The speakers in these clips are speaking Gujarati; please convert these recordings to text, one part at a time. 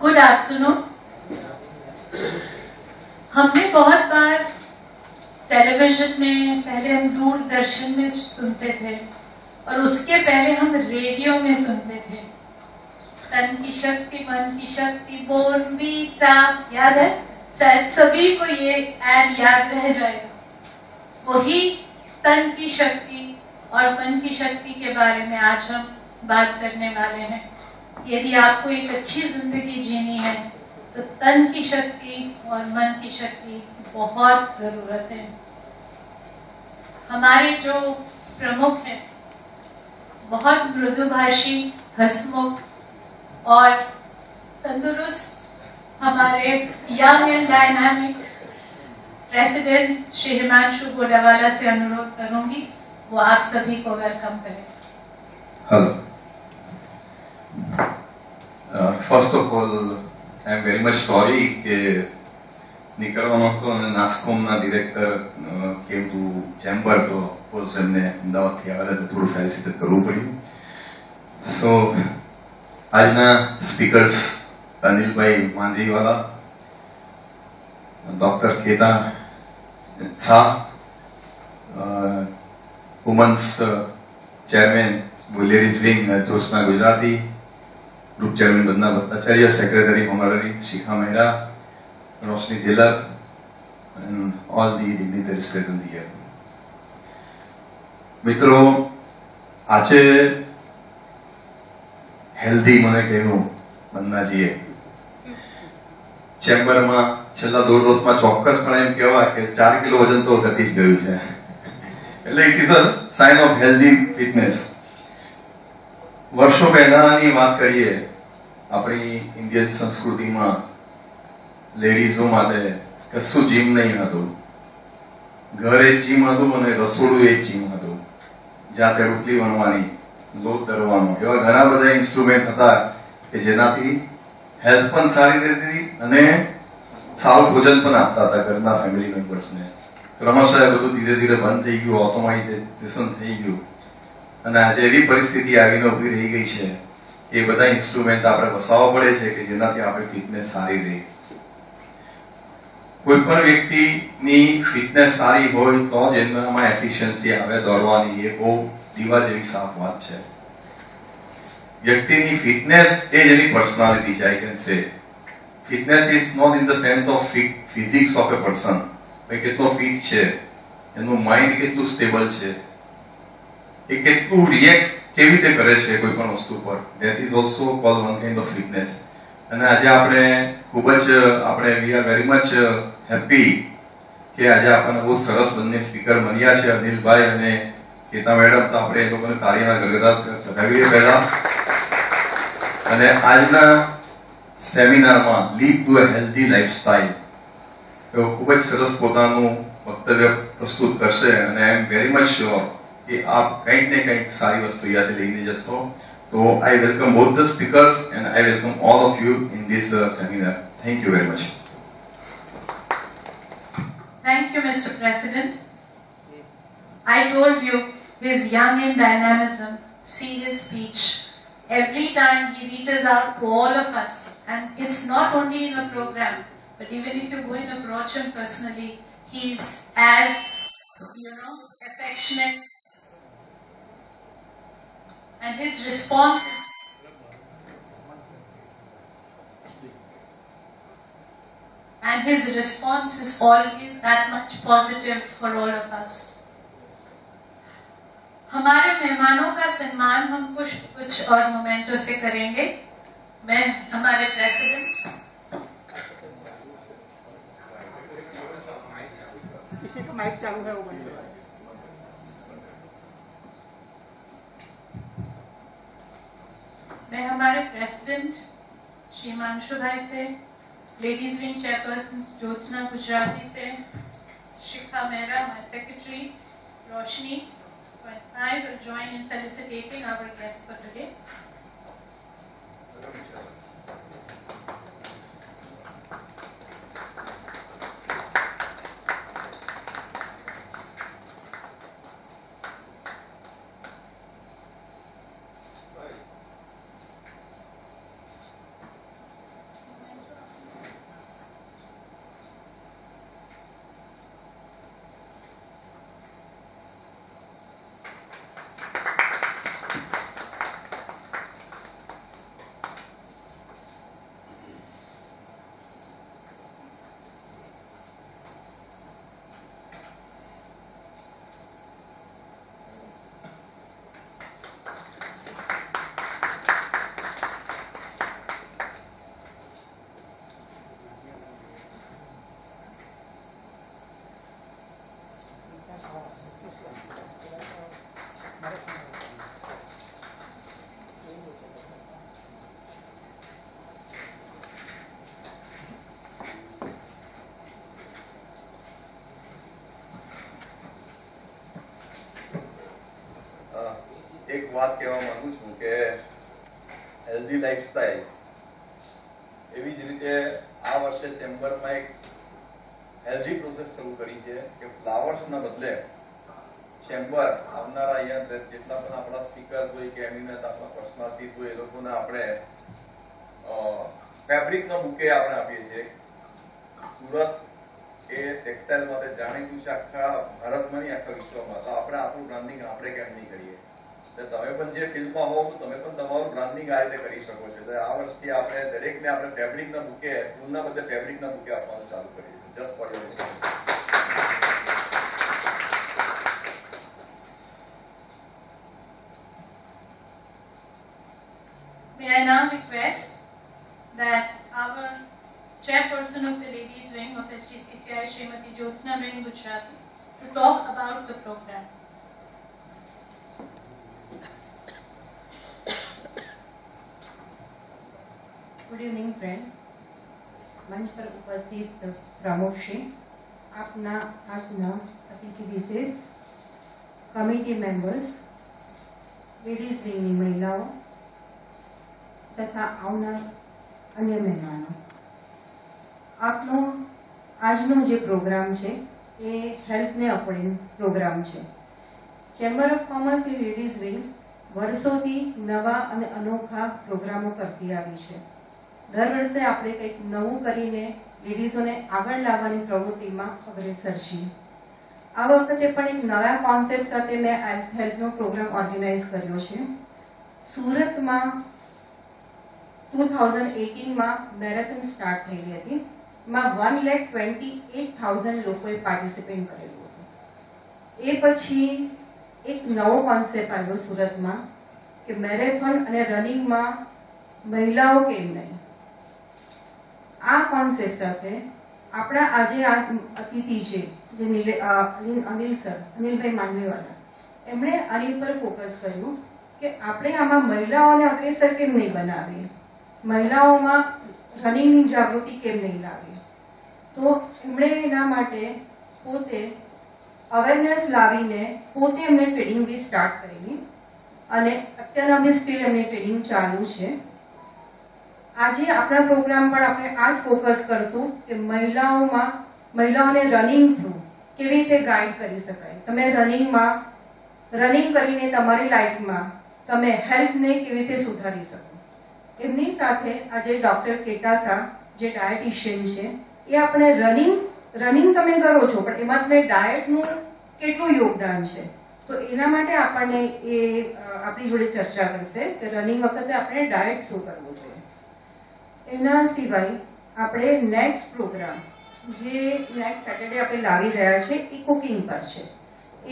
Good afternoon. हमने बहुत बार टेलीविजन में, पहले हम दूरदर्शन में सुनते थे और उसके पहले हम रेडियो में सुनते थे, तन की शक्ति मन की शक्ति बोर्नवीटा, याद है? शायद सभी को ये ऐड याद रह जाएगा। वही तन की शक्ति और मन की शक्ति के बारे में आज हम बात करने वाले हैं। यदि आपको एक अच्छी जिंदगी जीनी है तो तन की शक्ति और मन की शक्ति बहुत जरूरत है। हमारे जो प्रमुख हैं बहुत मृदुभाषी, हंसमुख और तंदुरुस्त हमारे young and dynamic president Shri Himanshu Godawala से अनुरोध करूंगी वो आप सभी को वेलकम करें। Hello. First of all, I am very much sorry કે નીકળવાનો હતો અને નાસ્કોમના ડિરેક્ટર came to ચેમ્બર તો પોઝ એમને અમદાવાદથી આવેલા એટલે થોડું ફેલિસિટેટ કરવું પડ્યું. સો આજના speakers Anilbhai Manjriwala, doctor Keta Shah, women's chairman ladies wing Jyotsna Gujarati, group chairman Bandana Bhattacharya, secretary honorary Shikha Mehra, Roshni Dilar, and all the dignitaries present here. मित्रों, આજે હેલ્ધી મને કહેવું બન્નાજીએ ચેમ્બરમાં છેલ્લા 2 વર્ષમાં ચોક્કસપણે એમ કહેવા કે 4 કિલો વજન તો ઘટી જ ગયું છે, એટલે it is a sign of healthy fitness. વર્ષો પહેલાની વાત કરીએ, આપણી ઇન્ડિયન સંસ્કૃતિમાં લેડીઝો માટે કશું જીમ નહીં હતું. ઘર એક જીમ હતું અને રસોડું એક જીમ હતું. જાતે રોટલી વણવાની, લોટ દરવાનો, એવા ઘણા બધા ઇન્સ્ટ્રુમેન્ટ હતા કે જેનાથી હેલ્થ પણ સારી રહેતી અને સારું ભોજન પણ આપતા હતા ઘરના ફેમિલી મેમ્બર્સને. ક્રમશઃ બધું ધીરે ધીરે બંધ થઈ ગયું, ઓટોમાઇઝેશન થઈ ગયું અને આજે એવી પરિસ્થિતિ આવીને ઉભી રહી ગઈ છે કે એ બધા ઇન્સ્ટ્રુમેન્ટ આપણે વસાવવા પડે છે કે જેનાથી આપણી ફિટનેસ સારી રહે. કોઈ પણ વ્યક્તિની ફિટનેસ સારી હોય તો જ એનામાં એફિશિયન્સી આવે દોડવાની. એ બહુ દીવા જેવી સાફ વાત છે. વ્યક્તિની ફિટનેસ એ જ એની પર્સનાલિટી છે. I can say fitness is not in the sense of physics of a person. ભાઈ કેટલો ફિટ છે, એનું માઇન્ડ કેટલું સ્ટેબલ છે, એ કેટલું રિએક્ટ કેવી રીતે કરે છે કોઈ પણ વસ્તુ પર, that is also cold one kind of fitness. અને આજે આપણે ખૂબ જ we are very much happy કે આજે આપણને બહુ સરસ બંને સ્પીકર મળ્યા છે, અનિલભાઈ અને કેતા મેડમ. તો આપણે એ લોકોને તાળીના ગડગડાટ વધાવીએ પહેલા. અને આજના સેમિનારમાં lead to a healthy lifestyle એવો ખૂબ જ સરસ પોતાનું વક્તવ્ય પ્રસ્તુત કરશે અને આઈ એમ વેરી મચ શ્યોર कि आप कहीं न कहीं सारी वस्तु याद लेने जैसो. तो I welcome both the speakers and I welcome all of you in this seminar. Thank you very much. Thank you, Mr. President. I told you his young and dynamism. See his speech. Every time he reaches out to all of us, and it's not only in a program, but even if you go and approach him personally, he's as affectionate. And his response is always that much positive for all of us. हमारे मेहमानों का सम्मान हम कुछ और मोमेंटों से करेंगे. मैं हमारे प्रेसिडेंट किसी का माइक चालू है वो मैं हमारे प्रेसिडेंट श्री हिमांशु भाई से, ladies wing chairperson Jyotsna Gujarati से, Shikha Mehra, my secretary, Roshni, I will join in felicitating our guests for today. એક વાત કહેવા માંગુ છું કે હેલ્ધી લાઈફસ્ટાઈલ એવી જ રીતે આ વર્ષે ચેમ્બરમાં એક હેલ્ધી પ્રોસેસ શરૂ કરી છે કે ફ્લાવર્સના બદલે ચેમ્બર આવનારા અહીંયા જેટલા પણ આપણા સ્પીકર્સ હોય કે એમિનેટ આપણા પર્સનાલિટીઝ હોય એ લોકોને આપણે ફેબ્રિકનો બુકે આપણે આપીએ છીએ. સુરત એ ટેક્સટાઇલ માટે જાણીતું છે આખા ભારતમાં નહીં આખા વિશ્વમાં. તો આપણે આપણું બ્રાન્ડિંગ આપણે કેમ નહીં કરીએ? તમે પણ જે ફિલ્ડમાં હોવ તો તમે પણ તમારું બ્રાન્ડિંગ આ રીતે કરી શકો છો. આ વર્ષથી આપણે દરેકને આપણે ફેબ્રિકના બુકે, ફૂલના બદલે ફેબ્રિકના બુકે આપવાનું ચાલુ કરીએ છીએ. Just for your information. May I now request that our chairperson of the ladies wing of SGCCI, Srimati Jyotsna Beng Gujrati, to talk about the program. Good evening friends. मंच पर उपस्थित प्रमुख श्री, આપના આજના અતિથિ વિશેષ, કમિટી મેમ્બર્સ, લેડીઝ વિંગની મહિલાઓ તથા આવનાર અન્ય મહેમાનો, આપનો આજનો જે પ્રોગ્રામ છે એ હેલ્થને અકોર્ડિંગ પ્રોગ્રામ છે. ચેમ્બર ઓફ કોમર્સની લેડીઝ વિંગ વર્ષોથી નવા અને અનોખા પ્રોગ્રામો કરતી આવી છે. દર વર્ષે આપણે કંઈક નવું કરીને લેડીઝોને આગળ લાવવાની પ્રવૃત્તિમાં અગ્રેસર છીએ. આ વખતે પણ એક નવા કોન્સેપ્ટ સાથે મેં હેલ્થનો પ્રોગ્રામ ઓર્ગેનાઇઝ કર્યો છે. સુરતમાં 2018માં મેરેથોન સ્ટાર્ટ થયેલી હતી. એમાં 1,28,000 લોકોએ પાર્ટિસિપેટ કરેલું હતું. એ પછી એક નવો કોન્સેપ્ટ આવ્યો સુરતમાં કે મેરેથોન અને રનિંગમાં મહિલાઓ કેમ નહીં. આ કોન્સેપ્ટ સાથે આપણા આજે આ અતિથિ છે જે અનિલભાઈ માંડવીવાલા, એમણે આની પર ફોકસ કર્યું કે આપણે આમાં મહિલાઓને અગ્રેસર કેમ નહીં બનાવીએ, મહિલાઓમાં રનિંગની જાગૃતિ કેમ નહીં લાવીએ. તો એમણે એના માટે પોતે અવેરનેસ લાવીને પોતે એમને ટ્રેનિંગ બી સ્ટાર્ટ કરેલી અને અત્યારના બી સ્ટીલ એમની ટ્રેનિંગ ચાલુ છે. આજે આપણા પ્રોગ્રામ પર આપણે આ જ ફોકસ કરશું કે મહિલાઓને રનિંગ થ્રુ કેવી રીતે ગાઈડ કરી શકાય. તમે રનિંગ કરીને તમારી લાઈફમાં તમે હેલ્થને કેવી રીતે સુધારી શકો. એમની સાથે આજે ડોક્ટર કેટાસા જે ડાયટિશિયન છે, એ આપણે રનિંગ તમે કરો છો પણ એમાં તમે ડાયટનું કેટલું યોગદાન છે તો એના માટે આપણને એ આપણી જોડે ચર્ચા કરશે કે રનિંગ વખતે આપણે ડાયટ શું કરવું જોઈએ. એના સિવાય આપણે નેક્સ્ટ પ્રોગ્રામ જે નેક્સ્ટ સેટરડે આપણે લાવી રહ્યા છે એ કુકિંગ પર છે.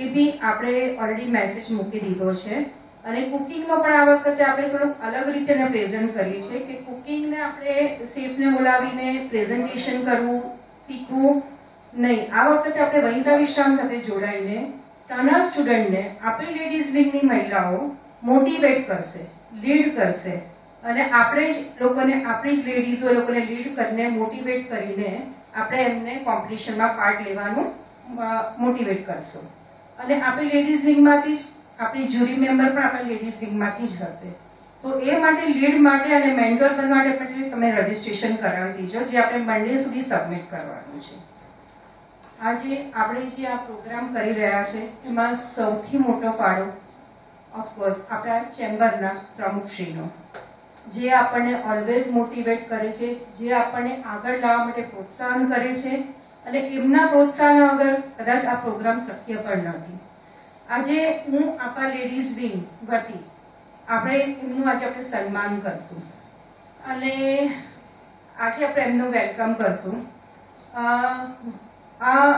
એ બી આપણે ઓલરેડી મેસેજ મૂકી દીધો છે અને કુકિંગનો પણ આ વખતે આપણે થોડુંક અલગ રીતે પ્રેઝન્ટ કરીએ છીએ કે કુકિંગને આપણે શેફને બોલાવીને પ્રેઝન્ટેશન કરવું શીખવું નહીં. આ વખતે આપણે વનિતા વિશ્રામ સાથે જોડાઈને ત્યાંના સ્ટુડન્ટને આપણી લેડીઝ વિંગની મહિલાઓ મોટિવેટ કરશે, લીડ કરશે અને આપણે જ લોકોને આપણી જ લેડીઝો લોકોને લીડ કરીને મોટિવેટ કરીને આપણે એમને કોમ્પિટિશનમાં પાર્ટ લેવાનું મોટિવેટ કરશું. અને આપણી લેડીઝ વિંગમાંથી જ આપણી જ્યુરી મેમ્બર પણ આપણા લેડીઝ વિંગમાંથી જ હશે. તો એ માટે લીડ માટે અને મેન્ટોર બનવા માટે તમે રજીસ્ટ્રેશન કરાવી દીજો, જે આપણે મંડે સુધી સબમિટ કરવાનું છે. આજે આપણે જે આ પ્રોગ્રામ કરી રહ્યા છે એમાં સૌથી મોટો ફાળો ઓફકોર્સ આપણા ચેમ્બરના પ્રમુખશ્રીનો, જે આપણને ઓલવેઝ મોટિવેટ કરે છે, જે આપણને આગળ લાવવા માટે પ્રોત્સાહન કરે છે અને એમના પ્રોત્સાહન વગર કદાચ આ પ્રોગ્રામ શક્ય પણ નથી. આજે હું આપણા લેડીઝ વિંગ વતી આપણે એમનું આજે આપણે સન્માન કરશું અને આજે આપણે એમનું વેલકમ કરશું.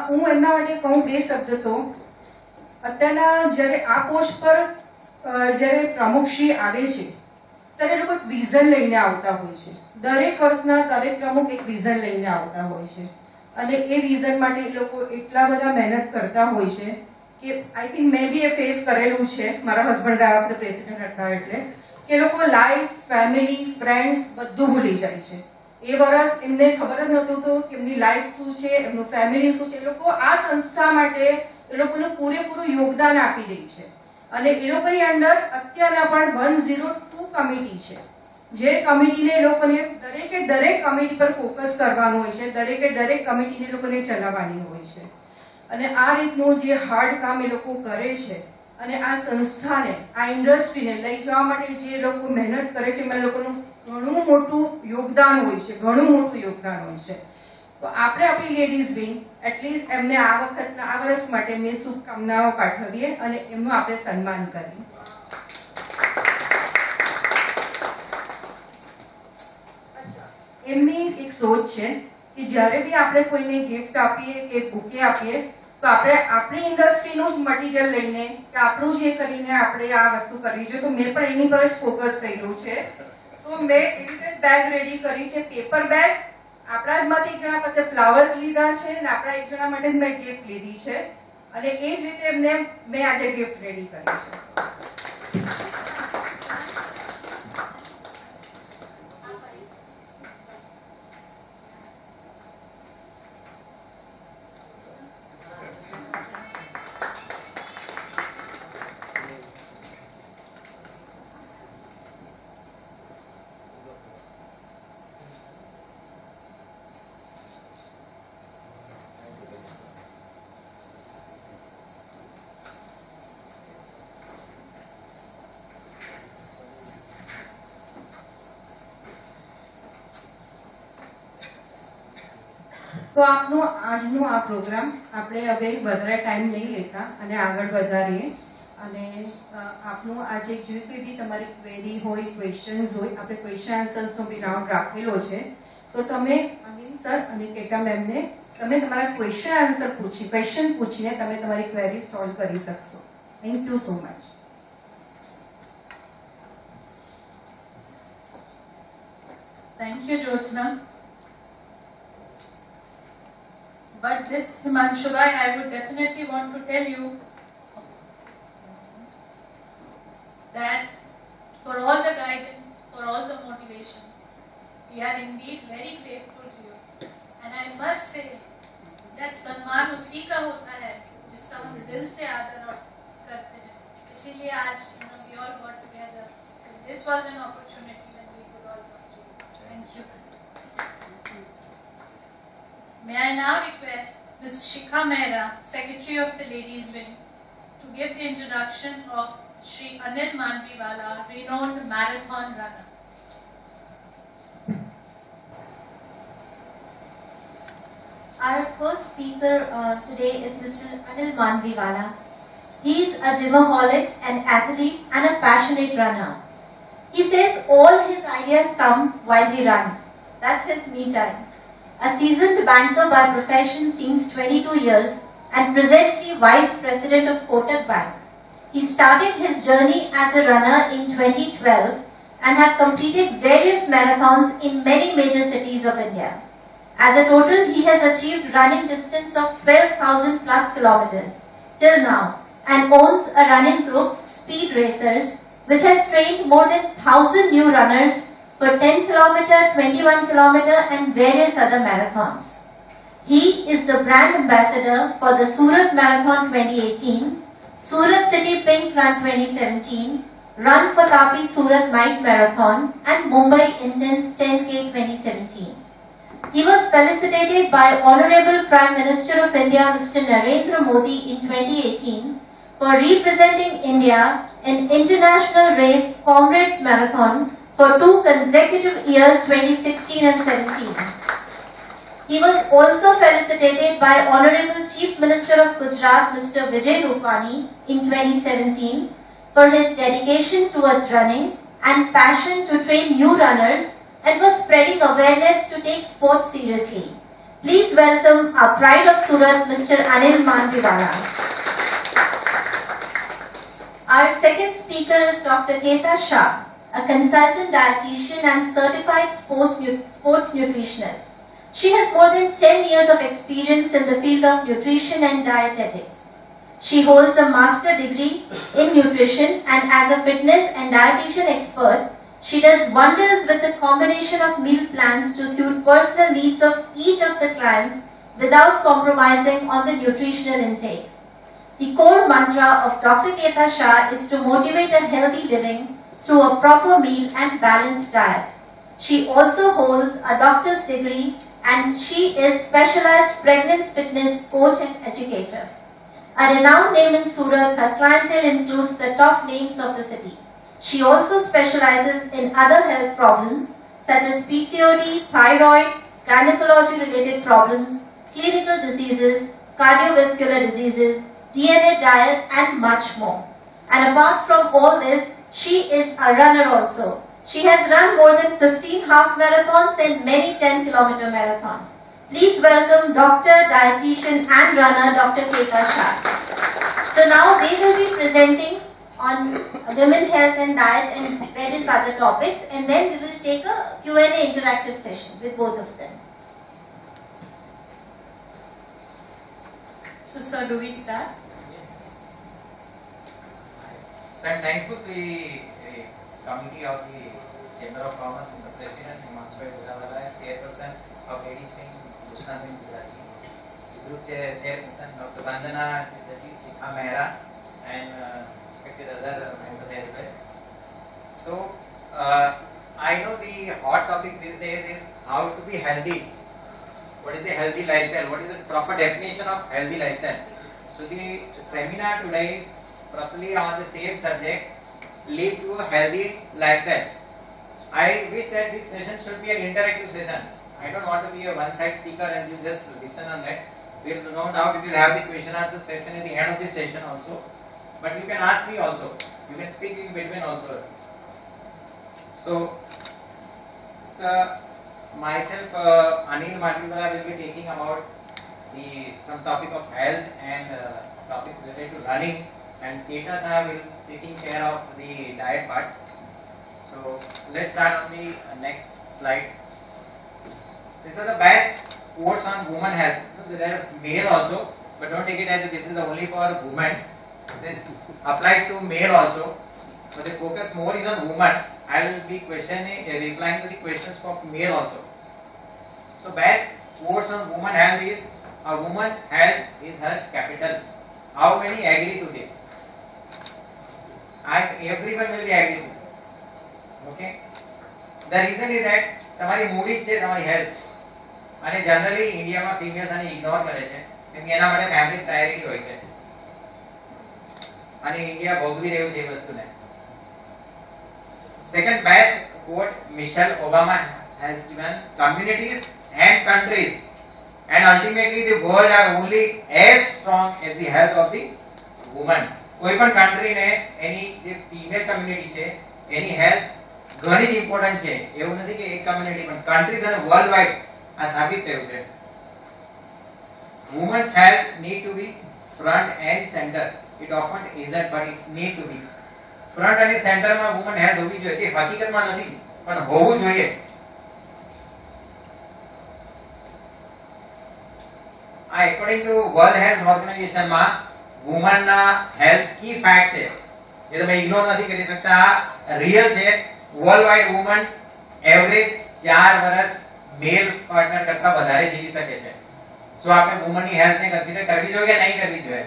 હું એમના માટે કહું બે શબ્દ તો અત્યારના જ્યારે આ પોસ્ટ પર જ્યારે પ્રમુખશ્રી આવે છે ત્યારે લોકો એક વિઝન લઈને આવતા હોય છે. દરેક વર્ષના દરેક પ્રમુખ એક વિઝન લઈને આવતા હોય છે અને એ વિઝન માટે એ લોકો એટલા બધા મહેનત કરતા હોય છે કે આઈ થિંક મેં બી એ ફેસ કરેલું છે. મારા હસબન્ડ ગયા વખતે પ્રેસિડેન્ટ હતા એટલે કે લોકો લાઈફ, ફેમિલી, ફ્રેન્ડ્સ બધું ભૂલી જાય છે. એ વર્ષ એમને ખબર જ નહોતું તો કે એમની લાઈફ શું છે, એમનું ફેમિલી શું છે. એ લોકો આ સંસ્થા માટે એ લોકોનું પૂરેપૂરું યોગદાન આપી દે છે અને એ લોકોની અંડર અત્યારના પણ 102 કમિટી છે, જે કમિટીને એ લોકોને દરેક કમિટી પર ફોકસ કરવાનું હોય છે, દરેક કમિટીને લોકોને ચલાવવાની હોય છે. અને આ રીતનું જે હાર્ડ કામ એ લોકો કરે છે અને આ સંસ્થાને, આ ઇન્ડસ્ટ્રીને લઈ જવા માટે જે લોકો મહેનત કરે છે એમાં લોકોનું ઘણું મોટું યોગદાન હોય છે. તો આપણે આપણી લેડીઝ વિંગ એટલીસ્ટ એમને આ વર્ષ માટે એમને શુભકામનાઓ પાઠવીએ અને એમનું આપણે સન્માન કરીએ. એમની એક સોચ છે કે જ્યારે બી આપણે કોઈને ગિફ્ટ આપીએ કે બુકે આપીએ તો આપણે આપણી ઇન્ડસ્ટ્રીનું જ મટીરિયલ લઈને કે આપણું જે કરીને આપણે આ વસ્તુ કરવી જોઈએ. તો મેં પણ એની પર જ ફોકસ કર્યું છે. તો મેં એવી રીતે બેગ રેડી કરી છે, પેપર બેગ. આપણા જ માંથી એક જણા પાસે ફ્લાવર્સ લીધા છે અને આપણા એક જણા માટે જ મેં ગિફ્ટ લીધી છે અને એ જ રીતે એમને મેં આજે ગિફ્ટ રેડી કરી છે. તો આપનો આજનો આ પ્રોગ્રામ આપણે હવે વધારે ટાઈમ નહીં લેતા અને આગળ વધારીએ. અને આપનું આજે જે કોઈ બી તમારી ક્વેરી હોય, ક્વેશ્ચન્સ હોય, આપણે ક્વેશ્ચન આન્સર્સનો બી રાઉન્ડ રાખેલો છે. તો તમે અનિલ સર અને કેટા મેમને તમે તમારા ક્વેશ્ચન પૂછીને તમે તમારી ક્વેરી સોલ્વ કરી શકશો. Thank you so much. Thank you, Jyotsna. But this, Himanshu bhai, I would definitely want to tell you that for all the guidance, for all the motivation, we are indeed very grateful to you. And I must say that सम्मान उसी का होता है जिसका हम दिल से आदर और करते हैं. इसीलिए आज we all got together. And this was an opportunity when we could all come to you. Thank you. May I now request Ms. Shikha Mehra, Secretary of the Ladies Wing, to give the introduction of Shri Anil Manviwala, renowned marathon runner. Our first speaker today is Mr. Anil Manviwala. He is a gymaholic, an athlete and a passionate runner. He says all his ideas come while he runs. That's his me time. A seasoned banker by profession since 22 years and presently Vice President of Kotak Bank. He started his journey as a runner in 2012 and have completed various marathons in many major cities of India. As a total, he has achieved running distance of 12,000 plus kilometers till now and owns a running group, Speed Racers, which has trained more than 1,000 new runners for 10 km, 21 km and various other marathons. He is the brand ambassador for the Surat Marathon 2018, Surat City Pink Run 2017, Run for Tapi Surat Night Marathon and Mumbai Intense 10K 2017. He was felicitated by Honorable Prime Minister of India Mr. Narendra Modi in 2018 for representing India in international race Comrades Marathon for 2 consecutive years 2016 and 17. He was also felicitated by Honorable Chief Minister of Gujarat Mr. Vijay Rupani in 2017 for his dedication towards running and passion to train new runners and for spreading awareness to take sports seriously. Please welcome our pride of Surat Mr. Anil Manviwala. Our second speaker is Dr. Keta Shah, a consultant dietitian and certified sports nutritionist. She has more than 10 years of experience in the field of nutrition and dietetics. She holds a master degree in nutrition and as a fitness and dietitian expert, she does wonders with the combination of meal plans to suit personal needs of each of the clients without compromising on the nutritional intake. The core mantra of Dr. Keta Shah is to motivate a healthy living through a proper meal and balanced diet. She also holds a doctor's degree and she is specialized pregnancy fitness coach and educator. A renowned name in Surat, her clientele includes the top names of the city. She also specializes in other health problems such as PCOD, thyroid, gynecology related problems, clinical diseases, cardiovascular diseases, DNA diet and much more. And apart from all this, she is a runner also. She has run more than 15 half marathons and many 10-kilometer marathons. Please welcome doctor, dietitian and runner Dr. Keta Shah. So now they will be presenting on women health and diet and various other topics, and then we will take a Q&A interactive session with both of them. So sir, do we start? So I am thankful to the committee of the Chamber of Commerce, Mr. President, Himanshu Budawala, Chairperson of Ladies Wing, Bushnandin Gujarati, the Group Chairperson, Dr. Vandana Chittati, Sikha Mehra, and respected other members as well. So, I know the hot topic these days is how to be healthy. What is the healthy lifestyle? What is the proper definition of healthy lifestyle? So, the seminar today is properly on the same subject, lead to a healthy lifestyle. I wish that this session should be an interactive session. I don't want to be a one-side speaker and you just listen on that. We'll know now we will have the question answer session at the end of this session also. But you can ask me also. You can speak in between also. So, myself, Anil Mandviwala, will be taking about some topic of health and topics related to running, and Keta Shah will taking care of the diet part. So let's start on the next slide. These are the best quotes on women health. There are male also, but don't take it as this is only for women. This applies to male also, but the focus more is on women. I will be replying to the questions for male also. So best quotes on woman health is, a woman's health is her capital. How many agree to this? Everyone will be agree to this. Okay. The reason is that તમારી મૂડી છે તમારી હેલ્થ, અને જનરલી ઇન્ડિયામાં ફિમેલ્સ આને ઇગ્નોર કરે છે કેમ કે એના માટે ફેમિલી પ્રાયોરિટી હોય છે, અને ઇન્ડિયા ભોગવી રહ્યું છે એ વસ્તુને. Second best quote Michelle Obama has given, communities and countries and ultimately the world are only as strong as the health of the woman. કોઈ પણ country ને એની જે female community છે એની health ઘણી જ ઇમ્પોર્ટન્ટ છે. એવું નથી કે એક કમ્યુનિટી, પણ countries અને વર્લ્ડ વાઇડ આ સાબિત થયું છે. Women's health need to be front and center. It often isn't, but it need to be. Front અને સેન્ટરમાં વુમન હેલ્થ હોવી જોઈએ. એ હકીકતમાં નથી, પણ હોવું જોઈએ. એકોર્ડિંગ ટુ વર્લ્ડ હેલ્થ ઓર્ગેનાઇઝેશનમાં વુમનના હેલ્થ કી ફેક્ટ છે જે તમે ઇગ્નોર નથી કરી શકતા, રિયલ છે. વર્લ્ડ વાઇડ વુમન એવરેજ 4 વર્ષ મેલ પાર્ટનર કરતા વધારે જીવી શકે છે. સો આપણે વુમનની હેલ્થને કન્સિડર કરવી જોઈએ કે નહીં કરવી જોઈએ?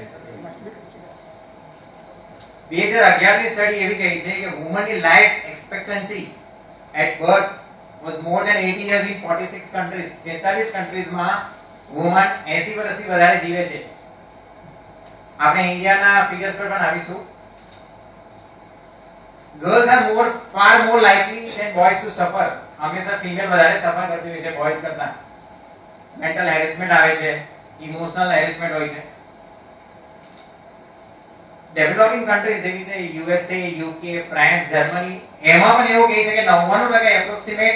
2011 ની સ્ટડી એવી કહી છે કે વુમનની life expectancy at birth was more than 80 years in 46 countries. 46 કન્ટ્રીઝમાં વુમન 80 વર્ષથી વધારે જીવે છે. આપણે ઇન્ડિયાના ફિગર્સ પર પણ આવીશું. Girls are far more likely than boys to suffer. હંમેશા ફિમેલ વધારે સફર કરતી હોય છે બોયઝ કરતા. મેન્ટલ હેરેસમેન્ટ આવે છે, ઇમોશનલ હેરેસમેન્ટ હોય છે. ડેવલપિંગ કન્ટ્રીઝ જેવી કે યુએસએ, યુકે, ફ્રાન્સ, જર્મની, એમાં પણ એવું કહે છે કે 99% એપ્રોક્સિમેટ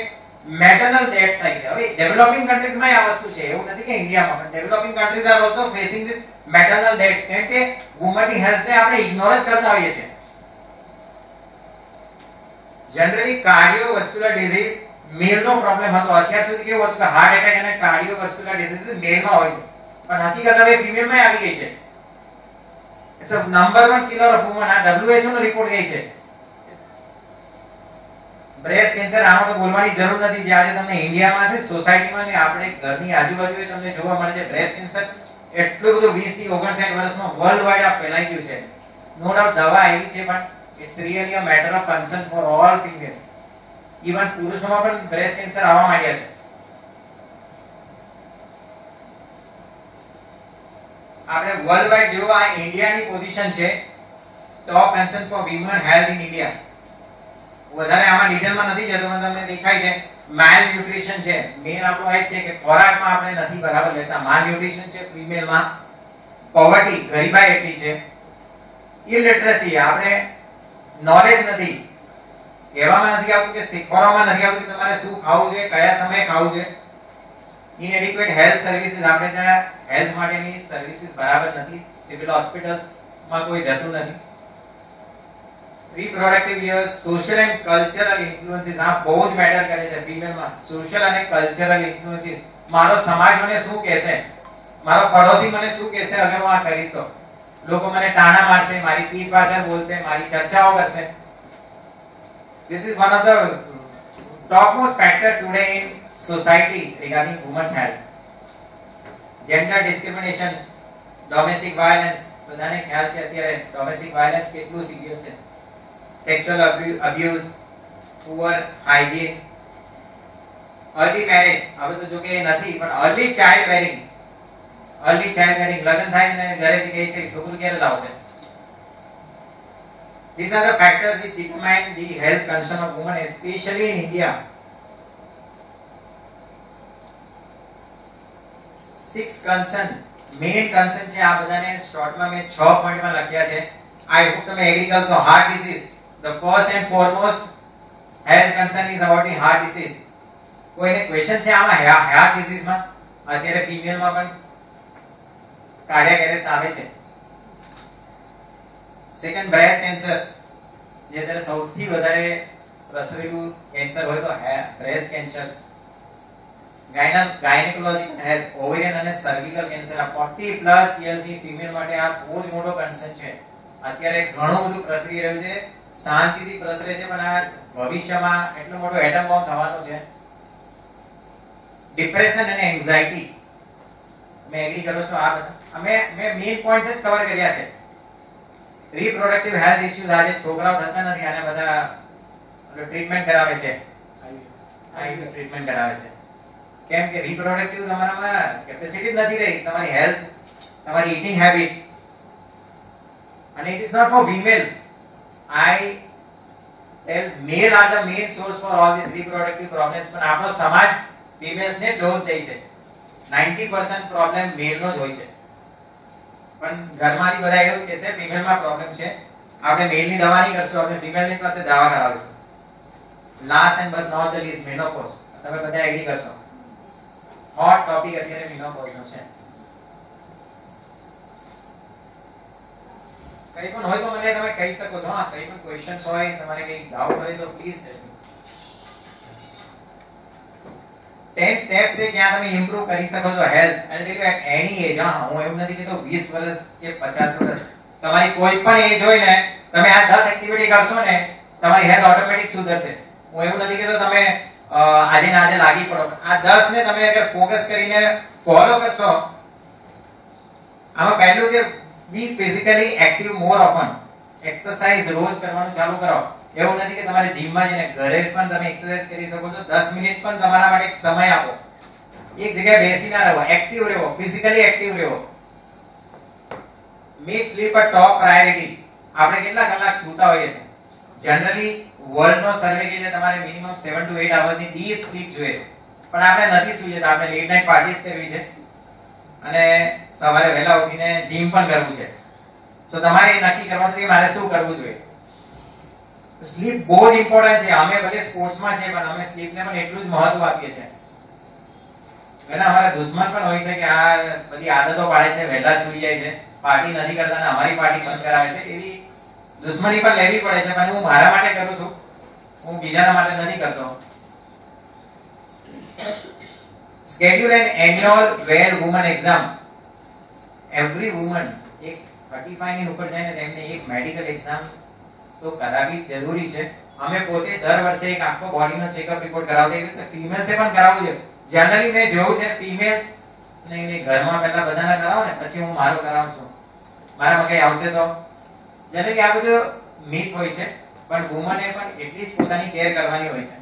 મેટર્નલ ડેથ્સ થાય છે. હવે ડેવલપિંગ કન્ટ્રીઝમાં આ વસ્તુ છે, એવું નથી કે ઇન્ડિયામાં, પણ developing countries are also facing this maternal deaths, કેમ કે વુમનની હેલ્થને આપણે ઇગ્નોર જ કરતા હોઈએ છીએ. જનરલી કાર્ડિયોવાસ્ક્યુલર ડિઝીઝ મેલનો પ્રોબ્લેમ હતો. અત્યાર સુધી કેવું હતું કે હાર્ટ એટેક અને કાર્ડિયોવાસ્ક્યુલર ડિઝીઝ મેલમાં હોય છે, પણ હકીકત હવે ફિમેલમાં આવી ગઈ છે. It's a number 1 killer of women. આ WHO નો રિપોર્ટ કહે છે. બ્રેસ્ટ કેન્સર, આમાં તો બોલવાની જરૂર નથી. જે આજે તમને ઇન્ડિયામાં છે સોસાયટીમાં ને આપણે ઘરની આજુબાજુ તમને જોવા મળે છે. બ્રેસ્ટ કેન્સર એટલું બધું 20 થી 59 વર્ષમાં વર્લ્ડ વાઇડ આ ફેલાઈ ગયું છે. નો ડાઉટ દવા આવી છે, પણ it's really a matter of concern for all females. Even પુરુષોમાં પણ બ્રેસ્ટ કેન્સર આવવા માંડ્યા છે. આપણે વર્લ્ડ વાઇડ જો આ ઇન્ડિયાની પોઝિશન છે, top concern for woman health in India. વધારે આમાં ડિટેલમાં નથી જતો, પણ તમને દેખાય છે માલ ન્યુટ્રિશન છે. મેન આપણો એ છે કે ખોરાકમાં આપણે નથી બરાબર લેતા. માલ ન્યુટ્રિશન છે ફિમેલમાં. પોવર્ટી, ગરીબાઈ એટલી છે. ઇલિટરસી, આપણે નોલેજ નથી, કહેવામાં નથી આવતું કે શીખવાડવામાં નથી આવતું કે તમારે શું ખાવું છે, કયા સમયે ખાવું છે. ઇનએડિક્વેટ હેલ્થ સર્વિસીસ, આપણે ત્યાં હેલ્થ માટેની સર્વિસીસ બરાબર નથી. સિવિલ હોસ્પિટલ્સમાં કોઈ જતું નથી. Reproductive years, social and cultural influences આ બહુ જ મેટર કરે છે ફિમેલમાં. સોશિયલ અને કલ્ચરલ ઇન્ફ્લુઅન્સીસ, મારો સમાજ મને શું કહેશે, મારો પડોશી મને શું કહેશે અગર હું આ કરીશ તો. લોકો મને તાણા મારશે, મારી પીઠ પાછળ બોલશે, મારી ચર્ચાઓ કરશે. This is one of the topmost factor today in society regarding women's health. Gender discrimination, domestic violence, બધાને ખ્યાલ છે અત્યારે domestic violence કેટલું સિરિયસ છે. Sexual abuse, poor hygiene, early marriage, હવે તો જો કે નથી, પણ early child bearing, લગ્ન થાય ને ઘરેથી કહે છે છોકરું ક્યારે લાવશે. These are the factors which determine the health concern of women, especially in India. 6 concern, main concern છે આ બધાને શોર્ટમાં મેં 6 પોઈન્ટમાં લખ્યા છે. I hope તમે એગ્રી કરશો. Heart disease, the first and foremost health concern is about the heart disease. કોઈને ક્વેશ્ચન છે આમાં હાર્ટ ડિસીઝમાં? અત્યારે ફિમેલમાં પણ કાર્ડિયાક એરેસ્ટ આવે છે. સેકન્ડ, બ્રેસ્ટ કેન્સર, જે અત્યારે સૌથી વધારે પ્રસરેલું કેન્સર હોય તો breast cancer. Gynaecological health, ovarian અને સર્વિકલ કેન્સર. આ 40 પ્લસ યર્સની ફિમેલ માટે આ બહુ જ મોટો કન્સર્ન છે. અત્યારે ઘણું બધું પ્રસરી રહ્યું છે, શાંતિથી પ્રસરે છે, પણ આ ભવિષ્યમાં એટલો મોટો એટમ બોમ્બ થવાનો છે. ડિપ્રેશન અને એન્ઝાયટી, મેં એગ્રી કરો છો? આ બધા મેં મેઇન પોઈન્ટ્સ જ કવર કર્યા છે. રિપ્રોડક્ટિવ હેલ્થ ઇશ્યુઝ, આજે છોકરાઓ થતા નથી અને બધા ટ્રીટમેન્ટ કરાવે છે, આઈવી ટ્રીટમેન્ટ કરાવે છે. કેમ કે રિપ્રોડક્ટિવ તમારામાં કેપેસિટી નથી રહી, તમારી હેલ્થ, તમારી ઈટિંગ હેબિટ્સ. અને it is not for female. I tell male are the main source for all this reproductive problems. પણ આપણો સમાજ ફિમેલ્સ ને ડોઝ દે છે. 90% પ્રોબ્લેમ મેલ નો જ હોય છે. પણ ઘરમાંથી બધા એવું જ કહે છે ફિમેલમાં પ્રોબ્લેમ છે, આપણે મેલની દવા નહીં કરશું, આપણે ફિમેલની પાસે દવા કરાવીશું. Last and but not the least, menopause. તમે બધા એગ્રી કરશો, હોટ ટોપિક અત્યારે મેનોપોઝનો છે. કઈ પણ હોય તો મને તમે કહી શકો છો. હા, કઈ પણ ક્વેશ્ચન્સ હોય, તમારે કઈ ડાઉટ હોય તો પ્લીઝ ટેલ મી. 10 સ્ટેપ્સ છે જ્યાં તમે ઇમ્પ્રૂવ કરી શકો છો હેલ્થ. અને એટલે એટ એની એજ. હા, હું એવું નથી કહેતો 20 વર્ષ કે 50 વર્ષ, તમારી કોઈ પણ એજ હોય ને, તમે આ 10 એક્ટિવિટી કરશો ને, તમારી હેલ્થ ઓટોમેટિક સુધરશે. હું એવું નથી કહેતો તમે આજે ને આજે લાગી પડો. આ 10 ને તમે અગર ફોકસ કરીને ફોલો કરશો. આમાં પહેલું છે બી ફિઝિકલી એક્ટિવ મોર ઓફન. એક્સરસાઇઝ રોજ કરવાનું ચાલુ કરો. એવું નથી કે તમારે જીમમાં જઈને, ઘરે પણ તમે એક્સરસાઇઝ કરી શકો છો. 10 મિનિટ પણ તમારા માટે એક સમય આપો. એક જગ્યાએ બેસી ના રહો, એક્ટિવ રહો, ફિઝિકલી એક્ટિવ રહો. મેક સ્લીપ અ ટોપ પ્રાયોરિટી. આપણે કેટલા કલાક સૂતા હોઈએ છીએ? જનરલી વર્લ્ડ નો સર્વે કે છે તમારે મિનિમમ 7 to 8 અવર્સ ની ડીપ સ્લીપ જોઈએ. પણ આપણે નથી સૂઈ જતા. આપણે લેટ નાઇટ પાર્ટીઝ કરવી છે અને સવારે વહેલા ઉઠીને જીમ પણ કરવું છે. સો તમારે નક્કી કરવાનું છે કે મારે શું કરવું જોઈએ. સ્લીપ બહુ જ ઇમ્પોર્ટન્ટ છે. અમે ભલે સ્પોર્ટ્સમાં છે, પણ અમે સ્લીપને પણ એટલું જ મહત્વ આપીએ છીએ. ઘણા અમારા દુશ્મન પણ હોય છે કે આ બધી આદતો પાડે છે, વહેલા સૂઈ જાય છે, પાર્ટી નથી કરતા ને અમારી પાર્ટી બંધ કરાવે છે. એવી દુશ્મની પણ લેવી પડે છે, પણ હું મારા માટે કરું છું, હું બીજાના માટે નથી કરતો. Schedule an annual Well Woman exam. Every woman એક 35 ની ઉપર જાય ને તેમને એક મેડિકલ એક્ઝામ તો કરાવવી જરૂરી છે. અમે પોતે દર વર્ષે એક આખો બોડીનો ચેકઅપ રિપોર્ટ કરાવતા. એ રીતે ફિમેલ્સે પણ કરાવવું જોઈએ. જનરલી મેં જોયું છે ફિમેલ્સ નહીં નહીં, ઘરમાં પહેલા બધાને કરાવો ને પછી હું મારું કરાવું છું, મારામાં કઈ આવશે તો. જનરલી આ બધું મીથ હોય છે, પણ વુમને પણ એટલી જ પોતાની કેર કરવાની હોય છે.